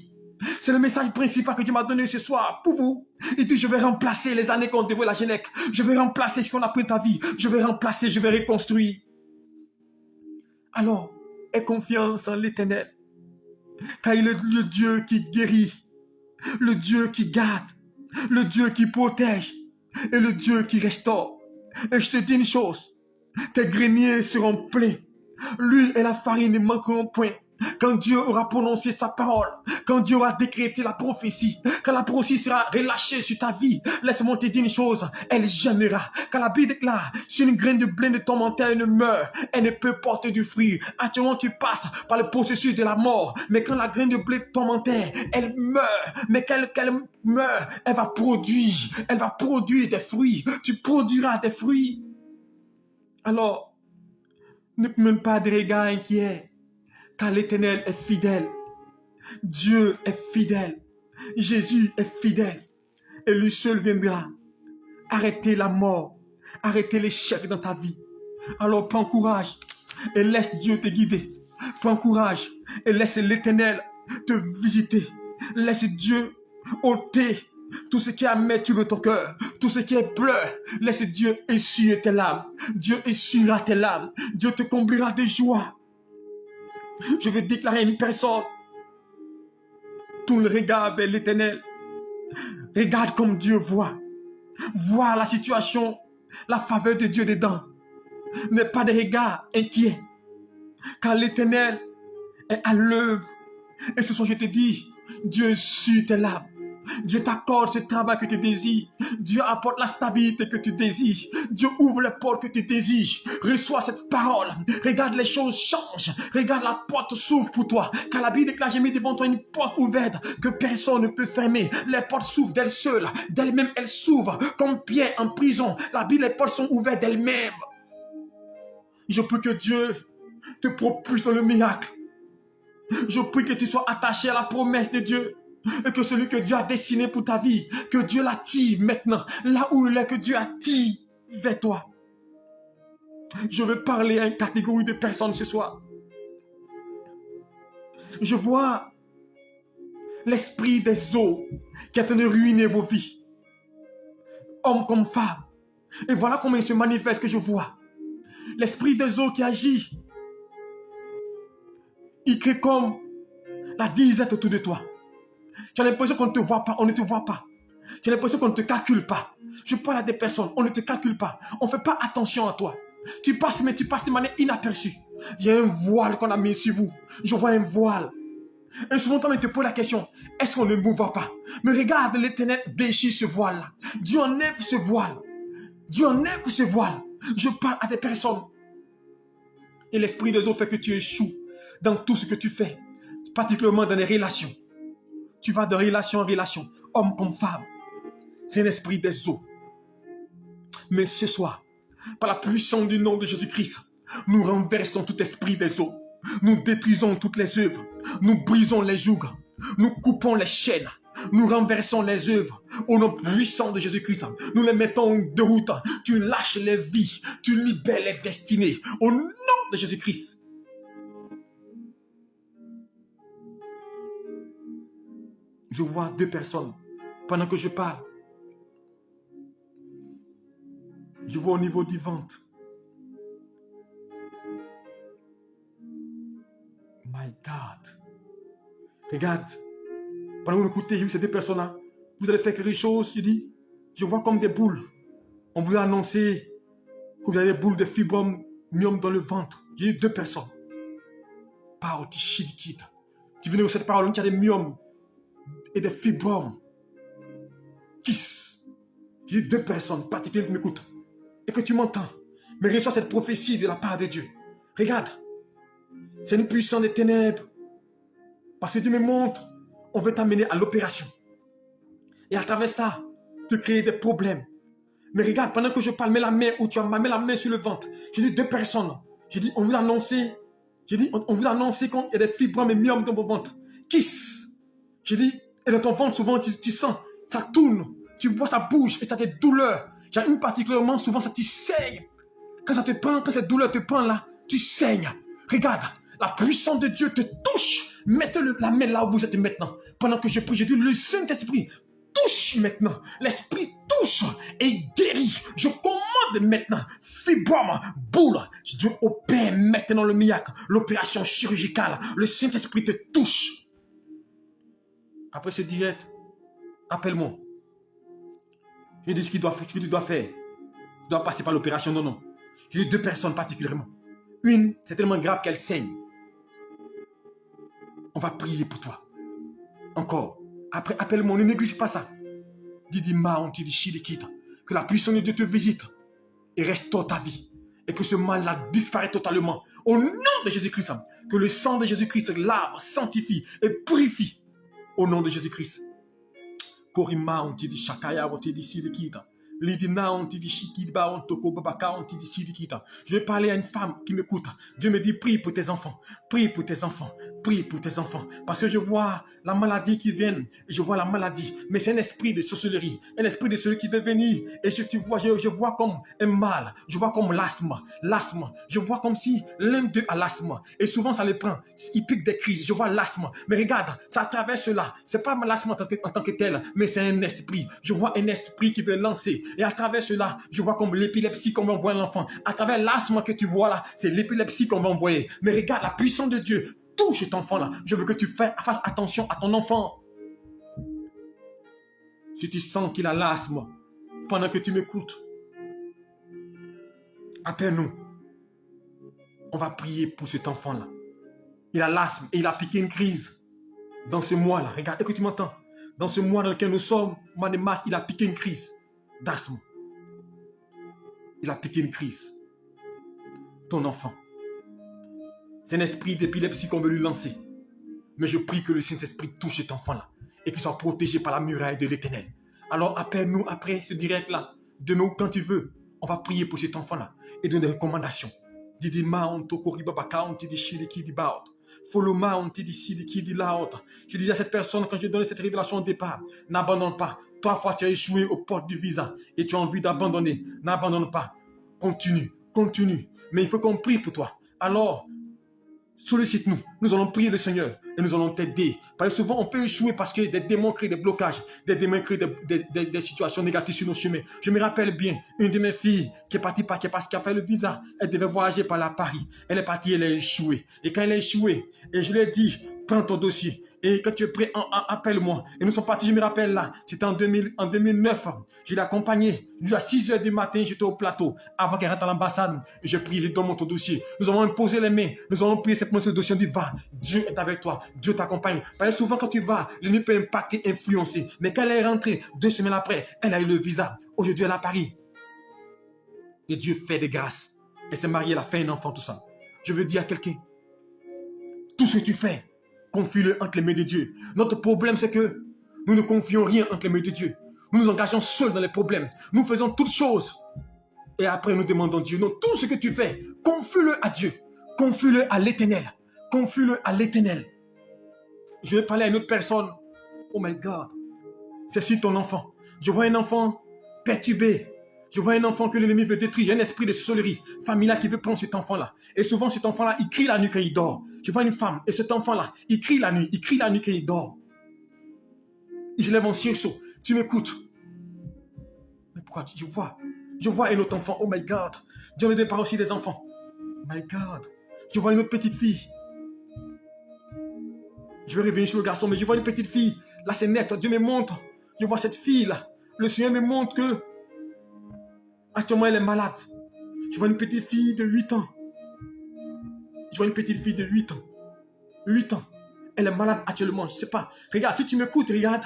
C'est le message principal que Dieu m'a donné ce soir pour vous. Il dit, je vais remplacer les années qu'on dévoile la Genèque. Je vais remplacer ce qu'on a pris de ta vie. Je vais remplacer, je vais reconstruire. Alors, aie confiance en l'Éternel. Car il est le Dieu qui guérit, le Dieu qui garde, le Dieu qui protège et le Dieu qui restaure. Et je te dis une chose, tes greniers seront pleins. L'huile et la farine ne manqueront point. Quand Dieu aura prononcé sa parole, quand Dieu aura décrété la prophétie, quand la prophétie sera relâchée sur ta vie, laisse-moi te dire une chose, elle germera. Quand la Bible déclare, si une graine de blé de ton mental ne meurt, elle ne peut porter du fruit. Actuellement, tu passes par le processus de la mort, mais quand la graine de blé de ton mental, elle meurt, mais qu'elle meurt, elle va produire des fruits. Tu produiras des fruits. Alors, ne mène pas de regards inquiets. Car l'Éternel est fidèle. Dieu est fidèle. Jésus est fidèle. Et lui seul viendra arrêter la mort, arrêter l'échec dans ta vie. Alors prends courage et laisse Dieu te guider. Prends courage et laisse l'Éternel te visiter. Laisse Dieu ôter tout ce qui est amertume de ton cœur, tout ce qui est pleur. Laisse Dieu essuyer tes larmes. Dieu essuiera tes larmes. Dieu te comblera de joie. Je veux déclarer à une personne, tourne le regard vers l'Éternel. Regarde comme Dieu voit. Vois la situation, la faveur de Dieu dedans. N'aie pas de regard inquiet. Car l'Éternel est à l'œuvre. Et ce soir, je te dis, Dieu suit tes larmes. Dieu t'accorde ce travail que tu désires. Dieu apporte la stabilité que tu désires. Dieu ouvre les portes que tu désires. Reçois cette parole. Regarde, les choses changent. Regarde, la porte s'ouvre pour toi. Car la Bible déclare, j'ai mis devant toi une porte ouverte que personne ne peut fermer. Les portes s'ouvrent d'elles seules. D'elles-mêmes, elles s'ouvrent comme Pierre en prison. La Bible, les portes sont ouvertes d'elles-mêmes. Je prie que Dieu te propulse dans le miracle. Je prie que tu sois attaché à la promesse de Dieu. Et que celui que Dieu a dessiné pour ta vie, que Dieu l'attire maintenant, là où il est, que Dieu attire vers toi. Je veux parler à une catégorie de personnes ce soir. Je vois l'esprit des eaux qui est en train de ruiner vos vies. Hommes comme femmes. Et voilà comment il se manifeste que je vois. L'esprit des eaux qui agit. Il crée comme la disette autour de toi. Tu as l'impression qu'on ne te voit pas, on ne te voit pas. Tu as l'impression qu'on ne te calcule pas. Je parle à des personnes, on ne te calcule pas. On ne fait pas attention à toi. Tu passes, mais tu passes de manière inaperçue. Il y a un voile qu'on a mis sur vous. Je vois un voile. Et souvent, on te pose la question, est-ce qu'on ne me voit pas? Mais regarde, l'Éternel déchire ce voile-là. Dieu enlève ce voile. Dieu enlève ce voile. Je parle à des personnes. Et l'esprit des autres fait que tu échoues dans tout ce que tu fais. Particulièrement dans les relations. Tu vas de relation en relation, homme comme femme. C'est un esprit des eaux. Mais ce soir, par la puissance du nom de Jésus-Christ, nous renversons tout esprit des eaux. Nous détruisons toutes les œuvres. Nous brisons les jougs. Nous coupons les chaînes. Nous renversons les œuvres. Au nom puissant de Jésus-Christ, nous les mettons en déroute. Tu lâches les vies. Tu libères les destinées. Au nom de Jésus-Christ. Je vois deux personnes pendant que je parle. Je vois au niveau du ventre. My God. Regarde. Pendant que vous écoutez, j'ai vu ces deux personnes-là. Vous allez faire quelque chose, je dis. Je vois comme des boules. On vous a annoncé que vous avez des boules de fibromium dans le ventre. J'ai dit 2 personnes. Paroti Shidikita. Tu venais où cette parole, tu as des myomes et des fibromes. Kiss. J'ai dit 2 personnes particulières qui m'écoutent et que tu m'entends. Mais reçois cette prophétie de la part de Dieu. Regarde. C'est une puissance des ténèbres. Parce que Dieu me montre, on veut t'amener à l'opération. Et à travers ça, te créer des problèmes. Mais regarde, pendant que je parle, mets la main où tu as mis la main sur le ventre. J'ai dit 2 personnes. J'ai dit, on vous a annoncé. J'ai dit, on vous a annoncé qu'il y a des fibromes et myomes dans vos ventres. Kiss. J'ai dit, et dans ton ventre, souvent, tu sens, ça tourne. Tu vois, ça bouge et ça a des douleurs. J'ai une particulièrement, souvent, ça te saigne. Quand ça te prend, quand cette douleur te prend là, tu saignes. Regarde, la puissance de Dieu te touche. Mettez la main là où vous êtes maintenant. Pendant que je prie, je dis, le Saint-Esprit touche maintenant. L'Esprit touche et guérit. Je commande maintenant. Fibrome, boule. Dieu opère maintenant le miracle. L'opération chirurgicale. Le Saint-Esprit te touche. Après ce direct, appelle-moi. Je dis ce que tu dois faire. Tu dois passer par l'opération. Non, non. J'ai 2 personnes particulièrement. Une, c'est tellement grave qu'elle saigne. On va prier pour toi. Encore. Après, appelle-moi, ne néglige pas ça. Que la puissance de Dieu te visite et restaure ta vie. Et que ce mal-là disparaisse totalement. Au nom de Jésus-Christ. Que le sang de Jésus-Christ lave, sanctifie et purifie. Au nom de Jésus-Christ. Je vais parler à une femme qui m'écoute. Dieu me dit, prie pour tes enfants. Prie pour tes enfants. Prie pour tes enfants. Parce que je vois la maladie qui vient. Et je vois la maladie. Mais c'est un esprit de sorcellerie. Un esprit de celui qui veut venir. Et je vois comme un mal. Je vois comme l'asthme. L'asthme. Je vois comme si l'un d'eux a l'asthme. Et souvent ça les prend. Ils piquent des crises. Je vois l'asthme. Mais regarde, ça traverse cela. C'est pas l'asthme en tant que tel. Mais c'est un esprit. Je vois un esprit qui veut lancer. Et à travers cela, je vois comme l'épilepsie qu'on va envoyer à l'enfant. À travers l'asthme que tu vois là, c'est l'épilepsie qu'on va envoyer. Mais regarde, la puissance de Dieu touche cet enfant-là. Je veux que tu fasses attention à ton enfant. Si tu sens qu'il a l'asthme, pendant que tu m'écoutes, appelle-nous. On va prier pour cet enfant-là. Il a l'asthme et il a piqué une crise. Dans ce mois-là, regarde, est-ce que tu m'entends? Dans ce mois dans lequel nous sommes, mois de mars, il a piqué une crise d'asthme. Il a piqué une crise. Ton enfant. C'est un esprit d'épilepsie qu'on veut lui lancer. Mais je prie que le Saint-Esprit touche cet enfant-là et qu'il soit protégé par la muraille de l'Éternel. Alors appelle-nous après ce direct-là, demain ou quand tu veux. On va prier pour cet enfant-là et donner des recommandations. Didi Mount, Tokoribabaka, on te dit Shiliki di Baut. Follow Mount, te dit Sidiki di Laot. Je dis à cette personne, quand je donne cette révélation au départ, n'abandonne pas. 3 fois tu as échoué aux portes du visa et tu as envie d'abandonner. N'abandonne pas. Continue, continue. Mais il faut qu'on prie pour toi. Alors, sollicite-nous. Nous allons prier le Seigneur et nous allons t'aider. Parce que souvent, on peut échouer parce que des démons créent des blocages, des démons créent des situations négatives sur nos chemins. Je me rappelle bien, une de mes filles qui est partie parce qu'elle a fait le visa, elle devait voyager par la Paris. Elle est partie, elle a échoué. Et quand elle a échoué, et je lui ai dit, prends ton dossier. Et quand tu es prêt, appelle-moi. Et nous sommes partis, je me rappelle là, c'était en 2009. Je l'ai accompagné. À 6 h du matin, j'étais au plateau. Avant qu'elle rentre à l'ambassade, je prie, je donne ton dossier. Nous allons imposer les mains. Nous allons prier simplement ce dossier. On dit, va, Dieu est avec toi. Dieu t'accompagne. Parce que souvent, quand tu vas, l'ennemi peut impacter, influencer. Mais quand elle est rentrée, 2 semaines après, elle a eu le visa. Aujourd'hui, elle est à Paris. Et Dieu fait des grâces. Elle s'est mariée, elle a fait un enfant, tout ça. Je veux dire à quelqu'un, tout ce que tu fais, confie-le entre les mains de Dieu. Notre problème, c'est que nous ne confions rien entre les mains de Dieu. Nous nous engageons seuls dans les problèmes. Nous faisons toutes choses. Et après, nous demandons Dieu. Non, tout ce que tu fais, confie-le à Dieu. Confie-le à l'Éternel. Confie-le à l'Éternel. Je vais parler à une autre personne. Oh my God. C'est sur ton enfant. Je vois un enfant perturbé. Je vois un enfant que l'ennemi veut détruire. Il y a un esprit de sorcellerie familiale qui veut prendre cet enfant-là. Et souvent, cet enfant-là, il crie la nuit quand il dort. Je vois une femme. Et cet enfant-là, il crie la nuit. Il crie la nuit quand il dort. Je lève mon sursaut. Tu m'écoutes. Mais pourquoi? Je vois un autre enfant. Oh my God. Dieu me départ aussi des enfants. Oh my God. Je vois une autre petite fille. Je vais revenir sur le garçon, mais je vois une petite fille. Là, c'est net. Dieu me montre. Je vois cette fille-là. Le Seigneur me montre que actuellement, elle est malade. Je vois une petite fille de 8 ans. Je vois une petite fille de 8 ans. 8 ans. Elle est malade actuellement. Je ne sais pas. Regarde, si tu m'écoutes, regarde.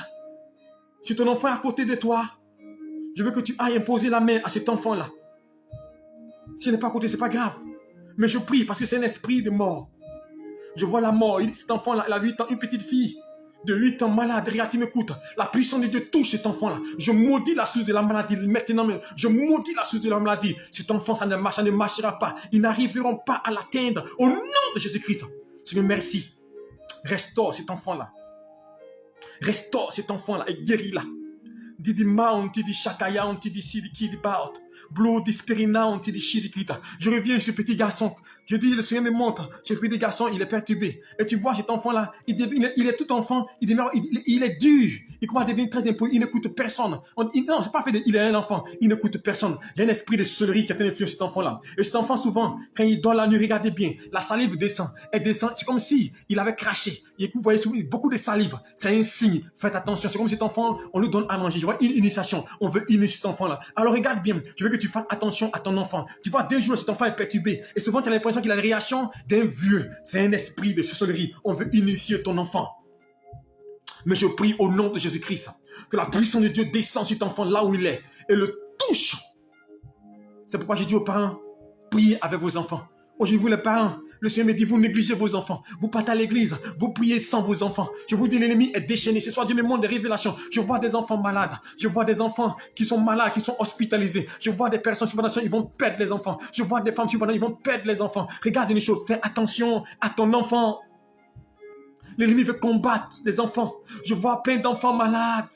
Si ton enfant est à côté de toi, je veux que tu ailles imposer la main à cet enfant-là. S'il n'est pas à côté, ce n'est pas grave. Mais je prie parce que c'est un esprit de mort. Je vois la mort. Cet enfant-là, il a 8 ans, une petite fille de 8 ans malade. Regarde, tu m'écoutes. La puissance de Dieu touche cet enfant-là. Je maudis la source de la maladie. Maintenant même, je maudis la source de la maladie. Cet enfant, ça ne marchera pas. Ils n'arriveront pas à l'atteindre. Au nom de Jésus-Christ. Seigneur, merci. Restaure cet enfant-là. Restaure cet enfant-là et guéris-la. Didi Mount, Didi Shakaya, Didi Sidiki, Baut, Blue, Dispirina, Didi Shidikita. Je reviens sur ce petit garçon. Je dis, le Seigneur me montre, ce petit garçon, il est perturbé. Et tu vois cet enfant-là, il est tout enfant, il est dur. Il commence à devenir très impoli, il n'écoute personne. Non, c'est pas fait, il est un enfant, il n'écoute personne. Il y a un esprit de solerie qui a influencé cet enfant-là. Et cet enfant, souvent, quand il dort la nuit, regardez bien, la salive descend. Elle descend, c'est comme si il avait craché. Et vous voyez souvent beaucoup de salive. C'est un signe. Faites attention, c'est comme cet enfant, on lui donne à manger. Je vois une initiation, on veut initier cet enfant-là. Alors regarde bien, je veux que tu fasses attention à ton enfant. Tu vois, 2 jours, cet enfant est perturbé. Et souvent, tu as l'impression qu'il a une réaction d'un vieux. C'est un esprit de sorcellerie. On veut initier ton enfant. Mais je prie au nom de Jésus-Christ que la puissance de Dieu descende sur cet enfant là où il est et le touche. C'est pourquoi j'ai dit aux parents, priez avec vos enfants. Aujourd'hui, vous les parents, le Seigneur me dit, vous négligez vos enfants. Vous partez à l'église, vous priez sans vos enfants. Je vous dis, l'ennemi est déchaîné. Ce soir, Dieu me montre des révélations. Je vois des enfants malades. Je vois des enfants qui sont malades, qui sont hospitalisés. Je vois des personnes sur ils vont perdre les enfants. Je vois des femmes sur ils vont perdre les enfants. Regarde une chose, fais attention à ton enfant. L'ennemi veut combattre les enfants. Je vois plein d'enfants malades.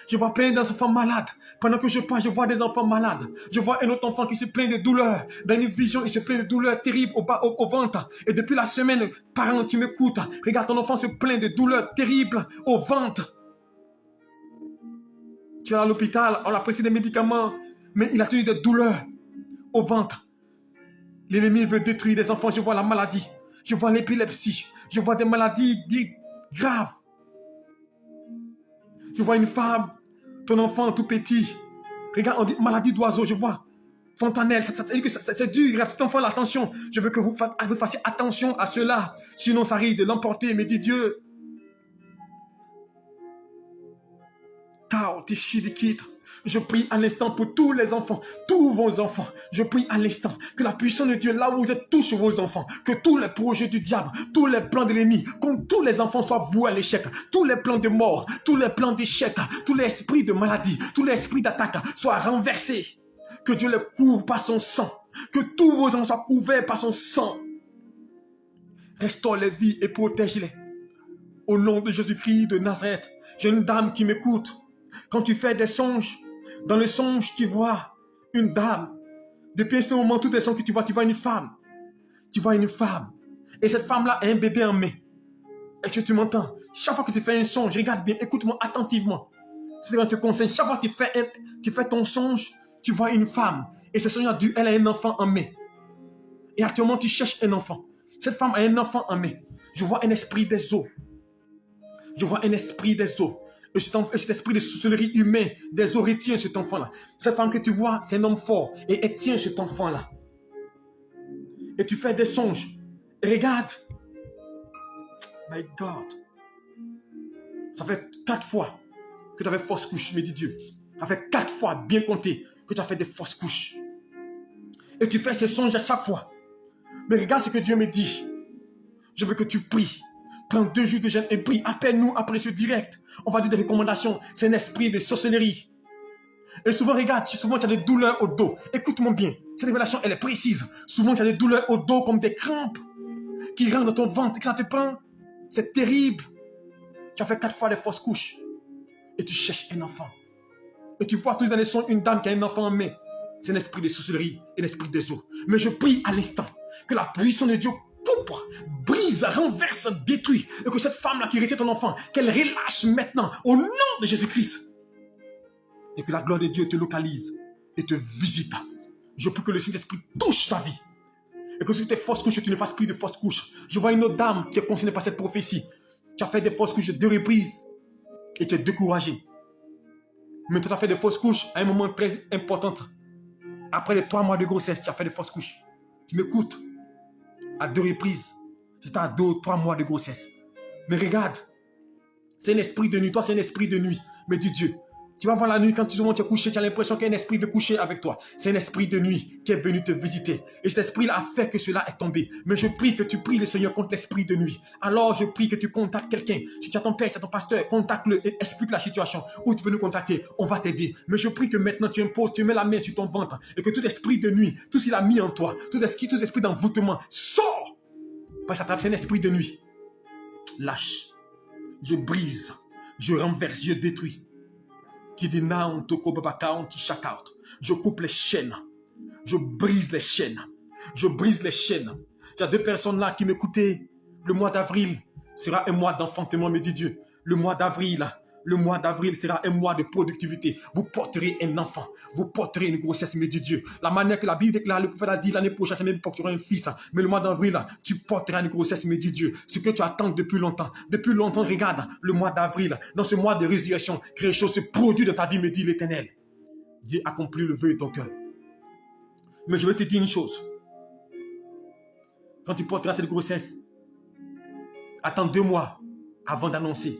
Je vois plein d'enfants malades. Pendant que je parle, je vois des enfants malades. Je vois un autre enfant qui se plaint de douleurs. Dans une vision, il se plaint de douleurs terribles au ventre. Et depuis la semaine, parents, tu m'écoutes. Regarde, ton enfant se plaint de douleurs terribles au ventre. Tu es à l'hôpital, on a prescrit des médicaments, mais il a toujours des douleurs au ventre. L'ennemi veut détruire des enfants. Je vois la maladie. Je vois l'épilepsie. Je vois des maladies graves. Je vois une femme, ton enfant tout petit. Regarde, on dit maladie d'oiseau, je vois. Fontanelle, c'est dur. Regarde, cet enfant, attention. Je veux que vous fassiez attention à cela. Sinon, ça risque de l'emporter. Mais dit Dieu. Je prie à l'instant pour tous les enfants, tous vos enfants. Je prie à l'instant que la puissance de Dieu, là où vous êtes, touche vos enfants. Que tous les projets du diable, tous les plans de l'ennemi, que tous les enfants soient voués à l'échec. Tous les plans de mort, tous les plans d'échec, tous les esprits de maladie, tous les esprits d'attaque soient renversés. Que Dieu les couvre par son sang. Que tous vos enfants soient couverts par son sang. Restaure les vies et protège-les. Au nom de Jésus-Christ de Nazareth, j'ai une dame qui m'écoute. Quand tu fais des songes, dans le songe, tu vois une dame. Depuis ce moment, tous les songes que tu vois une femme. Tu vois une femme. Et cette femme-là a un bébé en main. Et que tu m'entends. Chaque fois que tu fais un songe, regarde bien, écoute-moi attentivement. C'est ce que je te conseille. Chaque fois que tu fais ton songe, tu vois une femme. Et ce songe, elle a un enfant en main. Et actuellement, tu cherches un enfant. Cette femme a un enfant en main. Je vois un esprit des eaux. Je vois un esprit des eaux. Et cet esprit de sorcellerie humaine des eaux retient cet enfant-là. Cette femme que tu vois, c'est un homme fort. Et elle tient cet enfant-là. Et tu fais des songes. Et regarde. My God. Ça fait 4 fois que tu avais fausse couche, me dit Dieu. Ça fait 4 fois, bien compté, que tu as fait des fausses couches. Et tu fais ces songes à chaque fois. Mais regarde ce que Dieu me dit. Je veux que tu pries. Prends 2 jours de jeûne et prie. Appelle-nous après ce direct. On va dire des recommandations. C'est un esprit de sorcellerie. Et souvent, regarde, souvent tu as des douleurs au dos. Écoute-moi bien. Cette révélation, elle est précise. Souvent, tu as des douleurs au dos comme des crampes qui rentrent dans ton ventre et que ça te prend. C'est terrible. Tu as fait 4 fois les fausses couches. Et tu cherches un enfant. Et tu vois tout dans les sons une dame qui a un enfant en main. C'est un esprit de sorcellerie et l'esprit des eaux. Mais je prie à l'instant que la puissance de Dieu coupe, brise, renverse, détruit. Et que cette femme-là qui retient ton enfant, qu'elle relâche maintenant au nom de Jésus-Christ. Et que la gloire de Dieu te localise et te visite. Je prie que le Saint-Esprit touche ta vie. Et que sur tes fausses couches, tu ne fasses plus de fausses couches. Je vois une autre dame qui est concernée par cette prophétie. Tu as fait des fausses couches 2 reprises et tu es découragé. Mais tu as fait des fausses couches à un moment très important. Après les 3 mois de grossesse, tu as fait des fausses couches. Tu m'écoutes. À 2 reprises. J'étais à 2 ou 3 mois de grossesse. Mais regarde, c'est un esprit de nuit. Toi, c'est un esprit de nuit. Mais dis Dieu, tu vas voir la nuit quand tu es couché, tu as l'impression qu'un esprit veut coucher avec toi. C'est un esprit de nuit qui est venu te visiter. Et cet esprit-là a fait que cela est tombé. Mais je prie que tu pries le Seigneur contre l'esprit de nuit. Alors je prie que tu contactes quelqu'un. Si tu as ton père, si tu as ton pasteur, contacte-le et explique la situation. Ou tu peux nous contacter, on va t'aider. Mais je prie que maintenant tu imposes, tu mets la main sur ton ventre. Et que tout esprit de nuit, tout ce qu'il a mis en toi, tout esprit d'envoûtement, sort. Parce que c'est un esprit de nuit. Lâche. Je brise. Je renverse, je détruis. Je coupe les chaînes. Je brise les chaînes. Je brise les chaînes. Il y a 2 personnes là qui m'écoutaient. Le mois d'avril sera un mois d'enfantement, me dit Dieu. Le mois d'avril sera un mois de productivité. Vous porterez un enfant. Vous porterez une grossesse, me dit Dieu. La manière que la Bible déclare, le prophète a dit l'année prochaine, c'est même porteras un fils. Mais le mois d'avril, tu porteras une grossesse, me dit Dieu. Ce que tu attends depuis longtemps. Depuis longtemps, regarde, le mois d'avril, dans ce mois de résurrection, quelque chose se produit dans ta vie, me dit l'Éternel. Dieu accomplit le vœu de ton cœur. Mais je vais te dire une chose. Quand tu porteras cette grossesse, attends 2 mois avant d'annoncer.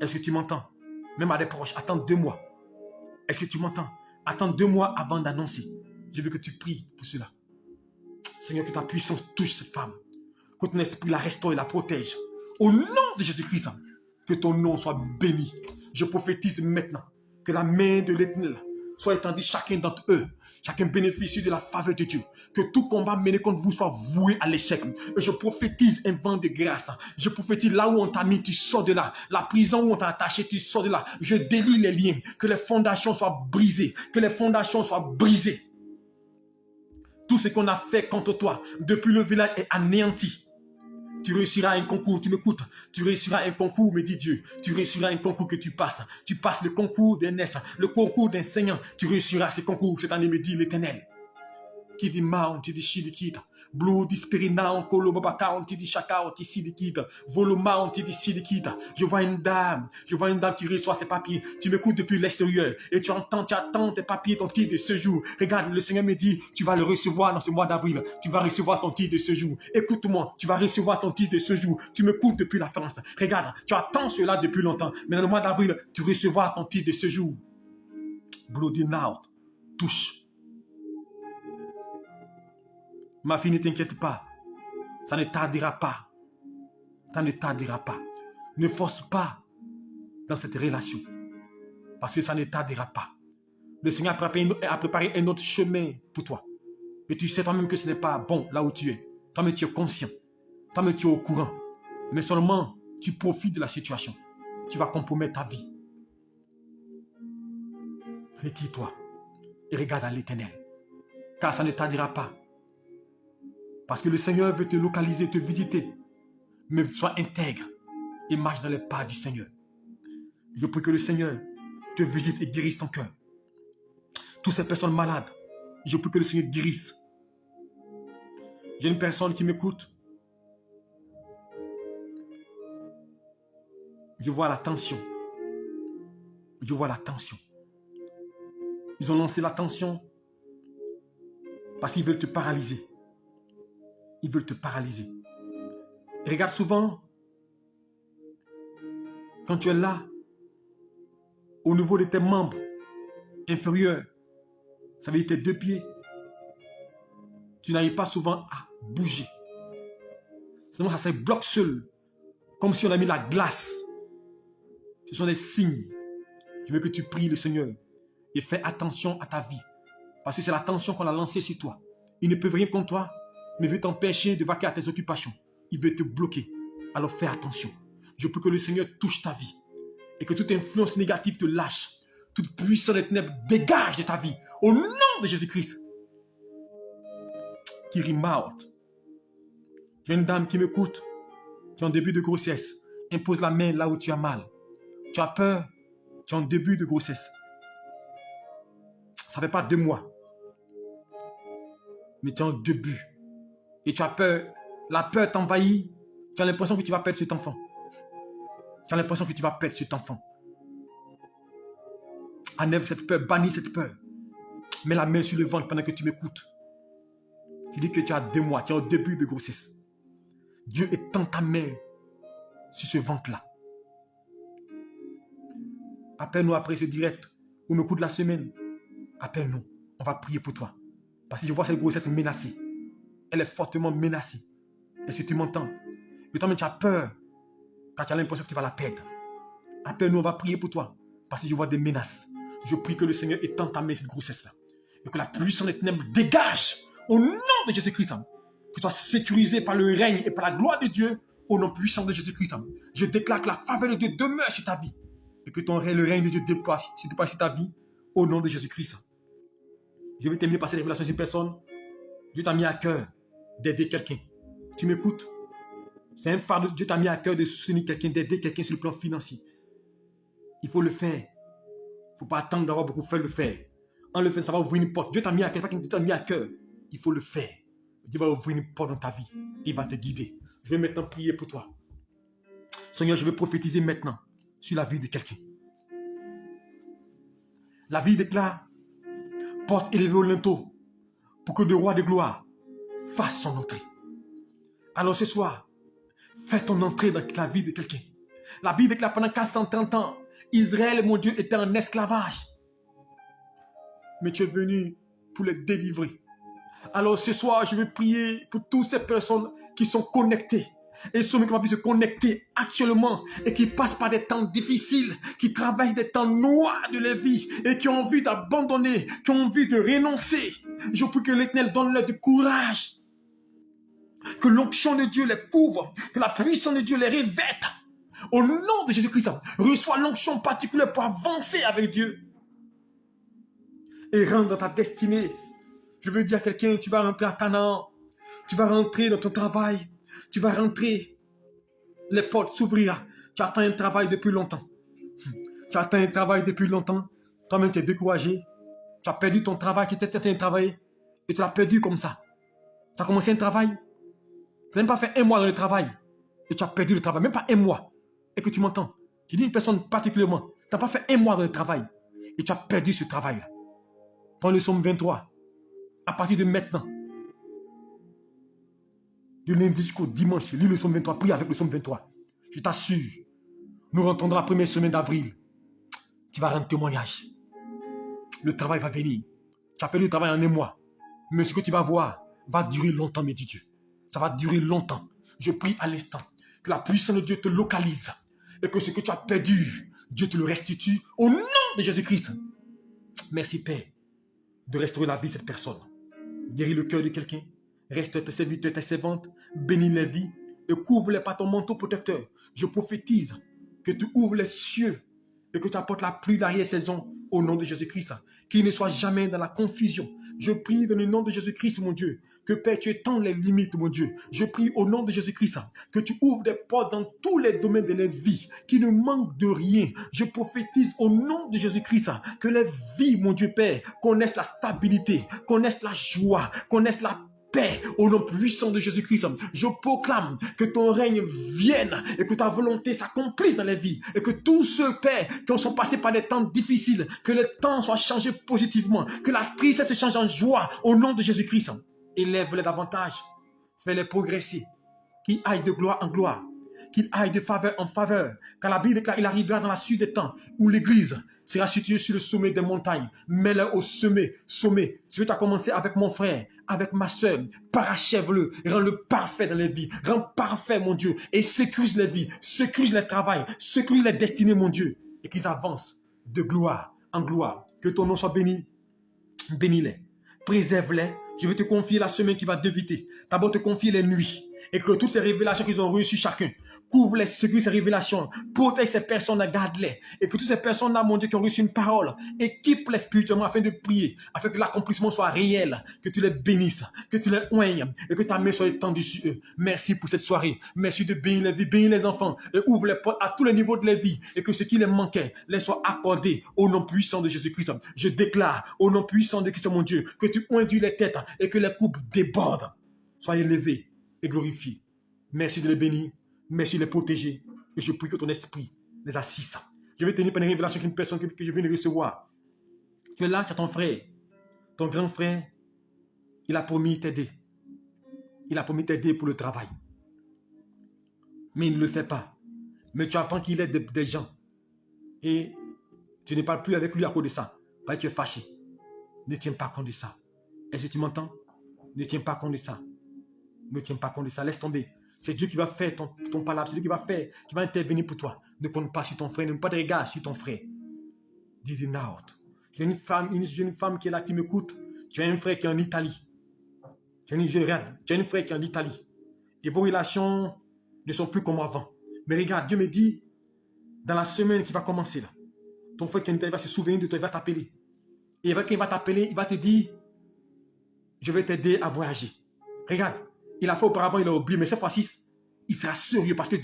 Est-ce que tu m'entends? Même à des proches, attends 2 mois. Est-ce que tu m'entends? Attends 2 mois avant d'annoncer. Je veux que tu pries pour cela. Seigneur, que ta puissance touche cette femme. Que ton esprit la restaure et la protège. Au nom de Jésus-Christ, que ton nom soit béni. Je prophétise maintenant que la main de l'Éternel soit étendue chacun d'entre eux. Chacun bénéficie de la faveur de Dieu. Que tout combat mené contre vous soit voué à l'échec. Et je prophétise un vent de grâce. Je prophétise là où on t'a mis, tu sors de là. La prison où on t'a attaché, tu sors de là. Je délie les liens. Que les fondations soient brisées. Que les fondations soient brisées. Tout ce qu'on a fait contre toi depuis le village est anéanti. Tu réussiras un concours, tu m'écoutes. Tu réussiras un concours, me dit Dieu. Tu réussiras un concours que tu passes. Tu passes le concours des naissances, le concours d'enseignant. Tu réussiras ce concours cette année, me dit l'Éternel. Qui dit mount, dit shidikita. Blue dit spirina, kolo babaka, dit chaka, dit sidikita. Voluma, dit sidikita. Je vois une dame qui reçoit ses papiers. Tu m'écoutes depuis l'extérieur et tu attends tes papiers, ton titre de séjour. Regarde, le Seigneur me dit, tu vas le recevoir dans ce mois d'avril. Tu vas recevoir ton titre de séjour. Écoute-moi, tu vas recevoir ton titre de séjour. Tu m'écoutes depuis la France. Regarde, tu attends cela depuis longtemps. Mais dans le mois d'avril, tu recevras ton titre de séjour. Bloody now, touche. Ma fille, ne t'inquiète pas. Ça ne tardera pas. Ça ne tardera pas. Ne force pas dans cette relation. Parce que ça ne tardera pas. Le Seigneur a préparé un autre chemin pour toi. Et tu sais toi-même que ce n'est pas bon là où tu es. Toi-même tu es conscient. Toi-même tu es au courant. Mais seulement tu profites de la situation. Tu vas compromettre ta vie. Retire-toi et regarde à l'Éternel. Car ça ne tardera pas. Parce que le Seigneur veut te localiser, te visiter. Mais sois intègre et marche dans les pas du Seigneur. Je prie que le Seigneur te visite et guérisse ton cœur. Toutes ces personnes malades, je prie que le Seigneur guérisse. J'ai une personne qui m'écoute. Je vois la tension. Je vois la tension. Ils ont lancé la tension parce qu'ils veulent te paralyser. Ils veulent te paralyser. Et regarde souvent, quand tu es là, au niveau de tes membres inférieurs, ça veut dire tes 2 pieds, tu n'arrives pas souvent à bouger. Sinon, ça se bloque seul, comme si on a mis la glace. Ce sont des signes. Je veux que tu pries le Seigneur et fais attention à ta vie. Parce que c'est la tension qu'on a lancée sur toi. Il ne peut rien contre toi, mais veut t'empêcher de vaquer à tes occupations. Il veut te bloquer. Alors fais attention. Je prie que le Seigneur touche ta vie. Et que toute influence négative te lâche. Toute puissance des ténèbres dégage de ta vie. Au nom de Jésus-Christ. Kirimaot. J'ai une dame qui m'écoute. Tu es en début de grossesse. Impose la main là où tu as mal. Tu as peur. Tu es en début de grossesse. Ça ne fait pas 2 mois. Mais tu es en début. Et tu as peur. La peur t'envahit. Tu as l'impression que tu vas perdre cet enfant. Tu as l'impression que tu vas perdre cet enfant. Enlève cette peur. Bannis cette peur. Mets la main sur le ventre pendant que tu m'écoutes. Je dis que tu as 2 mois, tu es au début de grossesse. Dieu étend ta main sur ce ventre-là. Appelle-nous après ce direct ou le coup de la semaine. Appelle-nous. On va prier pour toi. Parce que je vois cette grossesse menacée. Elle est fortement menacée. Est-ce que tu m'entends? Et toi-même, tu as peur quand tu as l'impression que tu vas la perdre. Appelle-nous, on va prier pour toi. Parce que je vois des menaces. Je prie que le Seigneur étende ta main cette grossesse-là. Et que la puissance des ténèbres dégage au nom de Jésus-Christ. Que tu sois sécurisé par le règne et par la gloire de Dieu au nom puissant de Jésus-Christ. Je déclare que la faveur de Dieu demeure sur ta vie. Et que le règne de Dieu déploie sur ta vie au nom de Jésus-Christ. Je vais terminer par cette révélation d'une personne. Dieu t'a mis à cœur d'aider quelqu'un. Tu m'écoutes? C'est un fardeau. Dieu t'a mis à cœur de soutenir quelqu'un, d'aider quelqu'un sur le plan financier. Il faut le faire. Il ne faut pas attendre d'avoir beaucoup fait le faire. En le faisant, ça va ouvrir une porte. Dieu t'a mis à cœur. Dieu t'a mis à cœur. Il faut le faire. Dieu va ouvrir une porte dans ta vie. Il va te guider. Je vais maintenant prier pour toi. Seigneur, je vais prophétiser maintenant sur la vie de quelqu'un. La vie déclare, porte élevée au linteau, pour que le roi de gloire fasse son entrée. Alors ce soir, fais ton entrée dans la vie de quelqu'un. La Bible déclare pendant 430 ans, Israël, mon Dieu, était en esclavage. Mais tu es venu pour les délivrer. Alors ce soir, je vais prier pour toutes ces personnes qui sont connectées. Et ceux qui vont se connecter actuellement et qui passent par des temps difficiles, qui travaillent des temps noirs de leur vie et qui ont envie d'abandonner, qui ont envie de renoncer. Je prie que l'Éternel donne leur du courage. Que l'onction de Dieu les couvre, que la puissance de Dieu les revête. Au nom de Jésus-Christ, reçois l'onction particulière pour avancer avec Dieu. Et rentre dans ta destinée. Je veux dire à quelqu'un, tu vas rentrer à Canaan, tu vas rentrer dans ton travail, tu vas rentrer, les portes s'ouvriront. Tu attends un travail depuis longtemps. Tu attends un travail depuis longtemps. Toi-même, tu es découragé. Tu as perdu ton travail, tu étais en train de travailler, et tu l'as perdu comme ça. Tu as commencé un travail, tu n'as même pas fait 1 mois dans le travail, et tu as perdu le travail, même pas 1 mois. Et que tu m'entends. Je dis une personne particulièrement, tu n'as pas fait 1 mois dans le travail, et tu as perdu ce travail-là. Prends le psaume 23. À partir de maintenant, de lundi jusqu'au dimanche, lis le psaume 23, prie avec le psaume 23. Je t'assure, nous rentrons dans la première semaine d'avril. Tu vas rendre témoignage. Le travail va venir. Tu as perdu le travail en 1 mois. Mais ce que tu vas voir va durer longtemps, me dit Dieu. Ça va durer longtemps. Je prie à l'instant que la puissance de Dieu te localise et que ce que tu as perdu, Dieu te le restitue au nom de Jésus-Christ. Merci Père de restaurer la vie de cette personne. Guéris le cœur de quelqu'un. Reste tes serviteurs, tes servantes. Bénis les vies et couvre-les par ton manteau protecteur. Je prophétise que tu ouvres les cieux et que tu apportes la pluie d'arrière-saison au nom de Jésus-Christ. Qu'il ne soit jamais dans la confusion. Je prie dans le nom de Jésus-Christ, mon Dieu, que Père, tu étends les limites, mon Dieu. Je prie au nom de Jésus-Christ que tu ouvres des portes dans tous les domaines de la vie, qui ne manquent de rien. Je prophétise au nom de Jésus-Christ que les vies, mon Dieu Père, connaissent la stabilité, connaissent la joie, connaissent la paix au nom puissant de Jésus-Christ. Je proclame que ton règne vienne et que ta volonté s'accomplisse dans les vies et que tous ceux, Père, qui sont passés par des temps difficiles, que le temps soit changé positivement, que la tristesse se change en joie au nom de Jésus-Christ. Élève-les davantage, fais-les progresser, qu'ils aillent de gloire en gloire, qu'ils aillent de faveur en faveur. Car la Bible déclare, il arrivera dans la suite des temps où l'Église sera située sur le sommet des montagnes. Mets-le au sommet. Ce que tu as commencé avec mon frère, avec ma soeur, parachève-le, rends-le parfait dans les vies, rends parfait, mon Dieu, et sécurise les vies, sécurise les travails, sécurise les destinées, mon Dieu, et qu'ils avancent de gloire en gloire. Que ton nom soit béni, bénis-les, préserve-les. Je vais te confier la semaine qui va débuter. D'abord te confier les nuits. Et que toutes ces révélations qu'ils ont reçues chacun, couvre-les, sécurise ces révélations, protège ces personnes, garde-les. Et que toutes ces personnes-là, mon Dieu, qui ont reçu une parole, équipe-les spirituellement afin de prier, afin que l'accomplissement soit réel, que tu les bénisses, que tu les oignes, et que ta main soit étendue sur eux. Merci pour cette soirée. Merci de bénir les vies, bénir les enfants, et ouvre les portes à tous les niveaux de la vie, et que ce qui les manquait, les soit accordé au nom puissant de Jésus-Christ. Je déclare, au nom puissant de Christ, mon Dieu, que tu oinduis les têtes, et que les coupes débordent. Soyez élevés et glorifiés. Merci de les bénir. Merci de les protéger. Et je prie que ton esprit les assiste. Je vais tenir par une révélation qu'une personne que je viens de recevoir. Tu es là, tu as ton frère. Ton grand frère, il a promis t'aider. Il a promis t'aider pour le travail. Mais il ne le fait pas. Mais tu apprends qu'il aide des gens. Et tu ne parles plus avec lui à cause de ça. Parce que tu es fâché. Ne tiens pas compte de ça. Est-ce que tu m'entends? Ne tiens pas compte de ça. Ne tiens pas compte de ça. Laisse tomber. C'est Dieu qui va faire ton palabre. C'est Dieu qui va faire, qui va intervenir pour toi. Ne compte pas sur ton frère. Ne pas de regard sur ton frère. Dis out. Il y a une jeune femme qui est là, qui m'écoute. Tu as un frère qui est en Italie. Tu as un frère qui est en Italie. Et vos relations ne sont plus comme avant. Mais regarde, Dieu me dit, dans la semaine qui va commencer là, ton frère qui est en Italie va se souvenir de toi, il va t'appeler. Et quand il va t'appeler, il va te dire, je vais t'aider à voyager. Regarde, il a fait auparavant, il a oublié, mais cette fois-ci, il sera sérieux parce que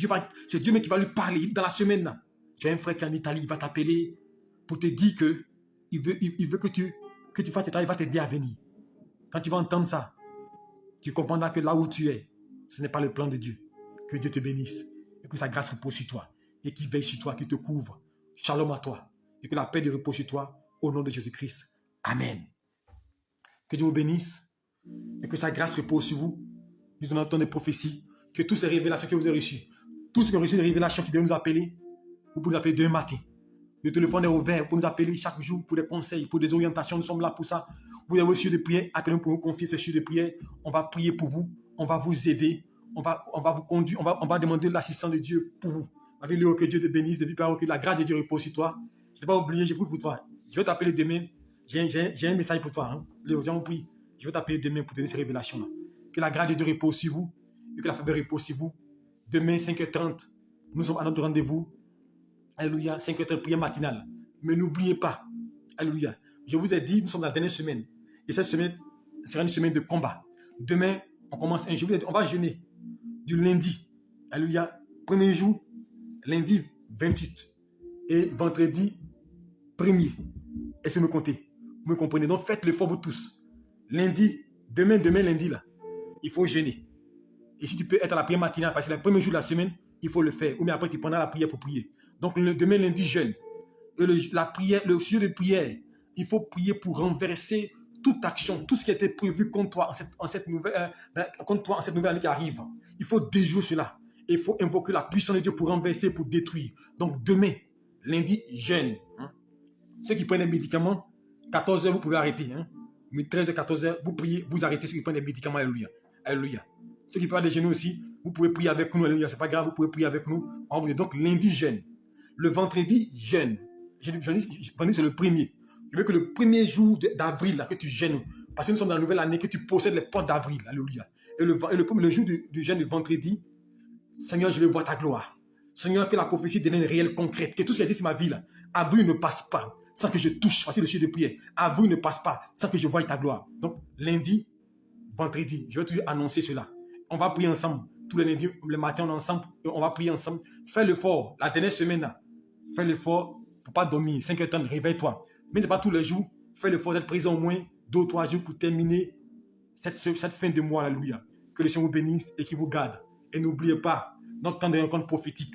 c'est Dieu même qui va lui parler dans la semaine là. Tu as un frère qui est en Italie, il va t'appeler pour te dire que il veut que tu fasses tes travaux, il va t'aider à venir. Quand tu vas entendre ça, tu comprendras que là où tu es, ce n'est pas le plan de Dieu. Que Dieu te bénisse et que sa grâce repose sur toi et qu'il veille sur toi, qu'il te couvre. Shalom à toi et que la paix de repose sur toi au nom de Jésus-Christ. Amen. Que Dieu vous bénisse et que sa grâce repose sur vous. Nous entendons des prophéties, que toutes ces révélations que vous avez reçues, tous ceux qui ont reçu des révélations qui doivent nous appeler, vous pouvez nous appeler demain matin. Le téléphone est ouvert, vous pouvez nous appeler chaque jour pour des conseils, pour des orientations, nous sommes là pour ça. Vous avez reçu des prières, appelez-nous pour vous confier ces sujets de prière. On va prier pour vous, on va vous aider, on va vous conduire, on va demander l'assistance de Dieu pour vous. Avec Léo, que Dieu te bénisse, depuis par que la grâce de Dieu repose sur toi. Je ne t'ai pas oublié, j'ai pris pour toi. Je vais t'appeler demain, j'ai un message pour toi. Hein. Léo, viens, on prie. Je vais t'appeler demain pour te donner ces révélations-là. Que la grâce de Dieu repose sur vous et que la faveur repose sur vous. Demain, 5h30, nous sommes à notre rendez-vous. Alléluia, 5h30, prière matinale. Mais n'oubliez pas, alléluia, je vous ai dit, nous sommes dans la dernière semaine. Et cette semaine sera une semaine de combat. Demain, on commence un jour, on va jeûner du lundi. Alléluia, premier jour, lundi 28 et vendredi 1er. Est-ce que vous me comptez? Vous me comprenez? Donc faites l'effort vous tous. Lundi, demain lundi là, il faut jeûner. Et si tu peux être à la prière matinale, parce que le premier jour de la semaine, il faut le faire. Ou bien après, tu prendras la prière pour prier. Donc demain lundi, jeûne. La prière, le sujet de prière, il faut prier pour renverser toute action, tout ce qui a été prévu contre toi en cette nouvelle année qui arrive. Il faut déjouer cela. Et il faut invoquer la puissance de Dieu pour renverser, pour détruire. Donc demain, lundi, jeûne. Hein. Ceux qui prennent des médicaments, 14h, vous pouvez arrêter. Hein. Mais 13h, 14h, vous priez, vous arrêtez ceux qui prennent des médicaments. Alléluia. Alléluia. Ceux qui peuvent déjeuner aussi, vous pouvez prier avec nous. Alléluia. C'est pas grave, vous pouvez prier avec nous. On vous dit donc lundi, jeûne. Le vendredi, jeûne. Vendredi, c'est le premier. Je veux que le premier jour d'avril, que tu jeûnes, parce que nous sommes dans la nouvelle année, que tu possèdes les portes d'avril. Alléluia. Et le jour du jeûne, le vendredi, Seigneur, je veux voir ta gloire. Seigneur, que la prophétie devienne réelle, concrète. Que tout ce qui a dit sur ma vie, là, avril ne passe pas sans que je touche. Voici le sujet de prière. Avril ne passe pas sans que je voie ta gloire. Donc, lundi, vendredi, je vais toujours annoncer cela. On va prier ensemble. Tous les lundis, le matin, on est ensemble. On va prier ensemble. Fais l'effort. La dernière semaine, là, fais l'effort. Il ne faut pas dormir. 5h30, réveille-toi. Mais ce n'est pas tous les jours. Fais l'effort d'être présent au moins 2 ou 3 jours pour terminer cette fin de mois. Alléluia. Que le Seigneur vous bénisse et qu'il vous garde. Et n'oubliez pas notre temps de rencontre prophétique.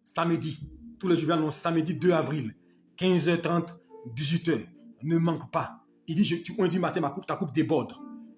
Samedi, tous les jours, annonce samedi 2 avril, 15h30, 18h. Ne manque pas. Il dit, tu induis matin, ta coupe déborde.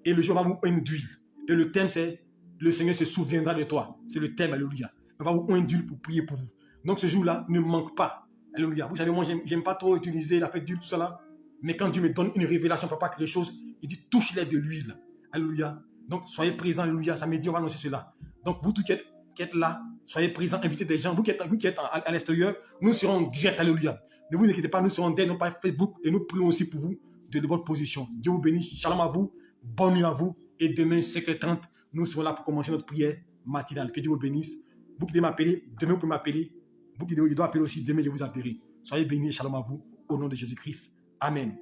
Et le jour va vous induire. Et le thème, c'est le Seigneur se souviendra de toi. C'est le thème, alléluia. On va vous induire pour prier pour vous. Donc ce jour-là, ne manque pas. Alléluia. Vous savez, moi, j'aime pas trop utiliser la fête d'huile, tout ça là. Mais quand Dieu me donne une révélation, papa, quelque chose, il dit, touche-les de l'huile. Alléluia. Donc, soyez présents, alléluia. Samedi, on va annoncer cela. Donc, vous tous qui êtes là, soyez présents, invitez des gens. Vous qui êtes à l'extérieur, nous serons direct, alléluia. Ne vous inquiétez pas, nous serons derrière, non pas Facebook, et nous prions aussi pour vous de votre position. Dieu vous bénisse. Shalom à vous. Bonne nuit à vous. Et demain, 5h30, nous serons là pour commencer notre prière matinale. Que Dieu vous bénisse. Vous qui devez m'appeler, demain vous pouvez m'appeler. Vous qui devez appeler aussi, demain je vous appellerai. Soyez bénis, shalom à vous, au nom de Jésus-Christ. Amen.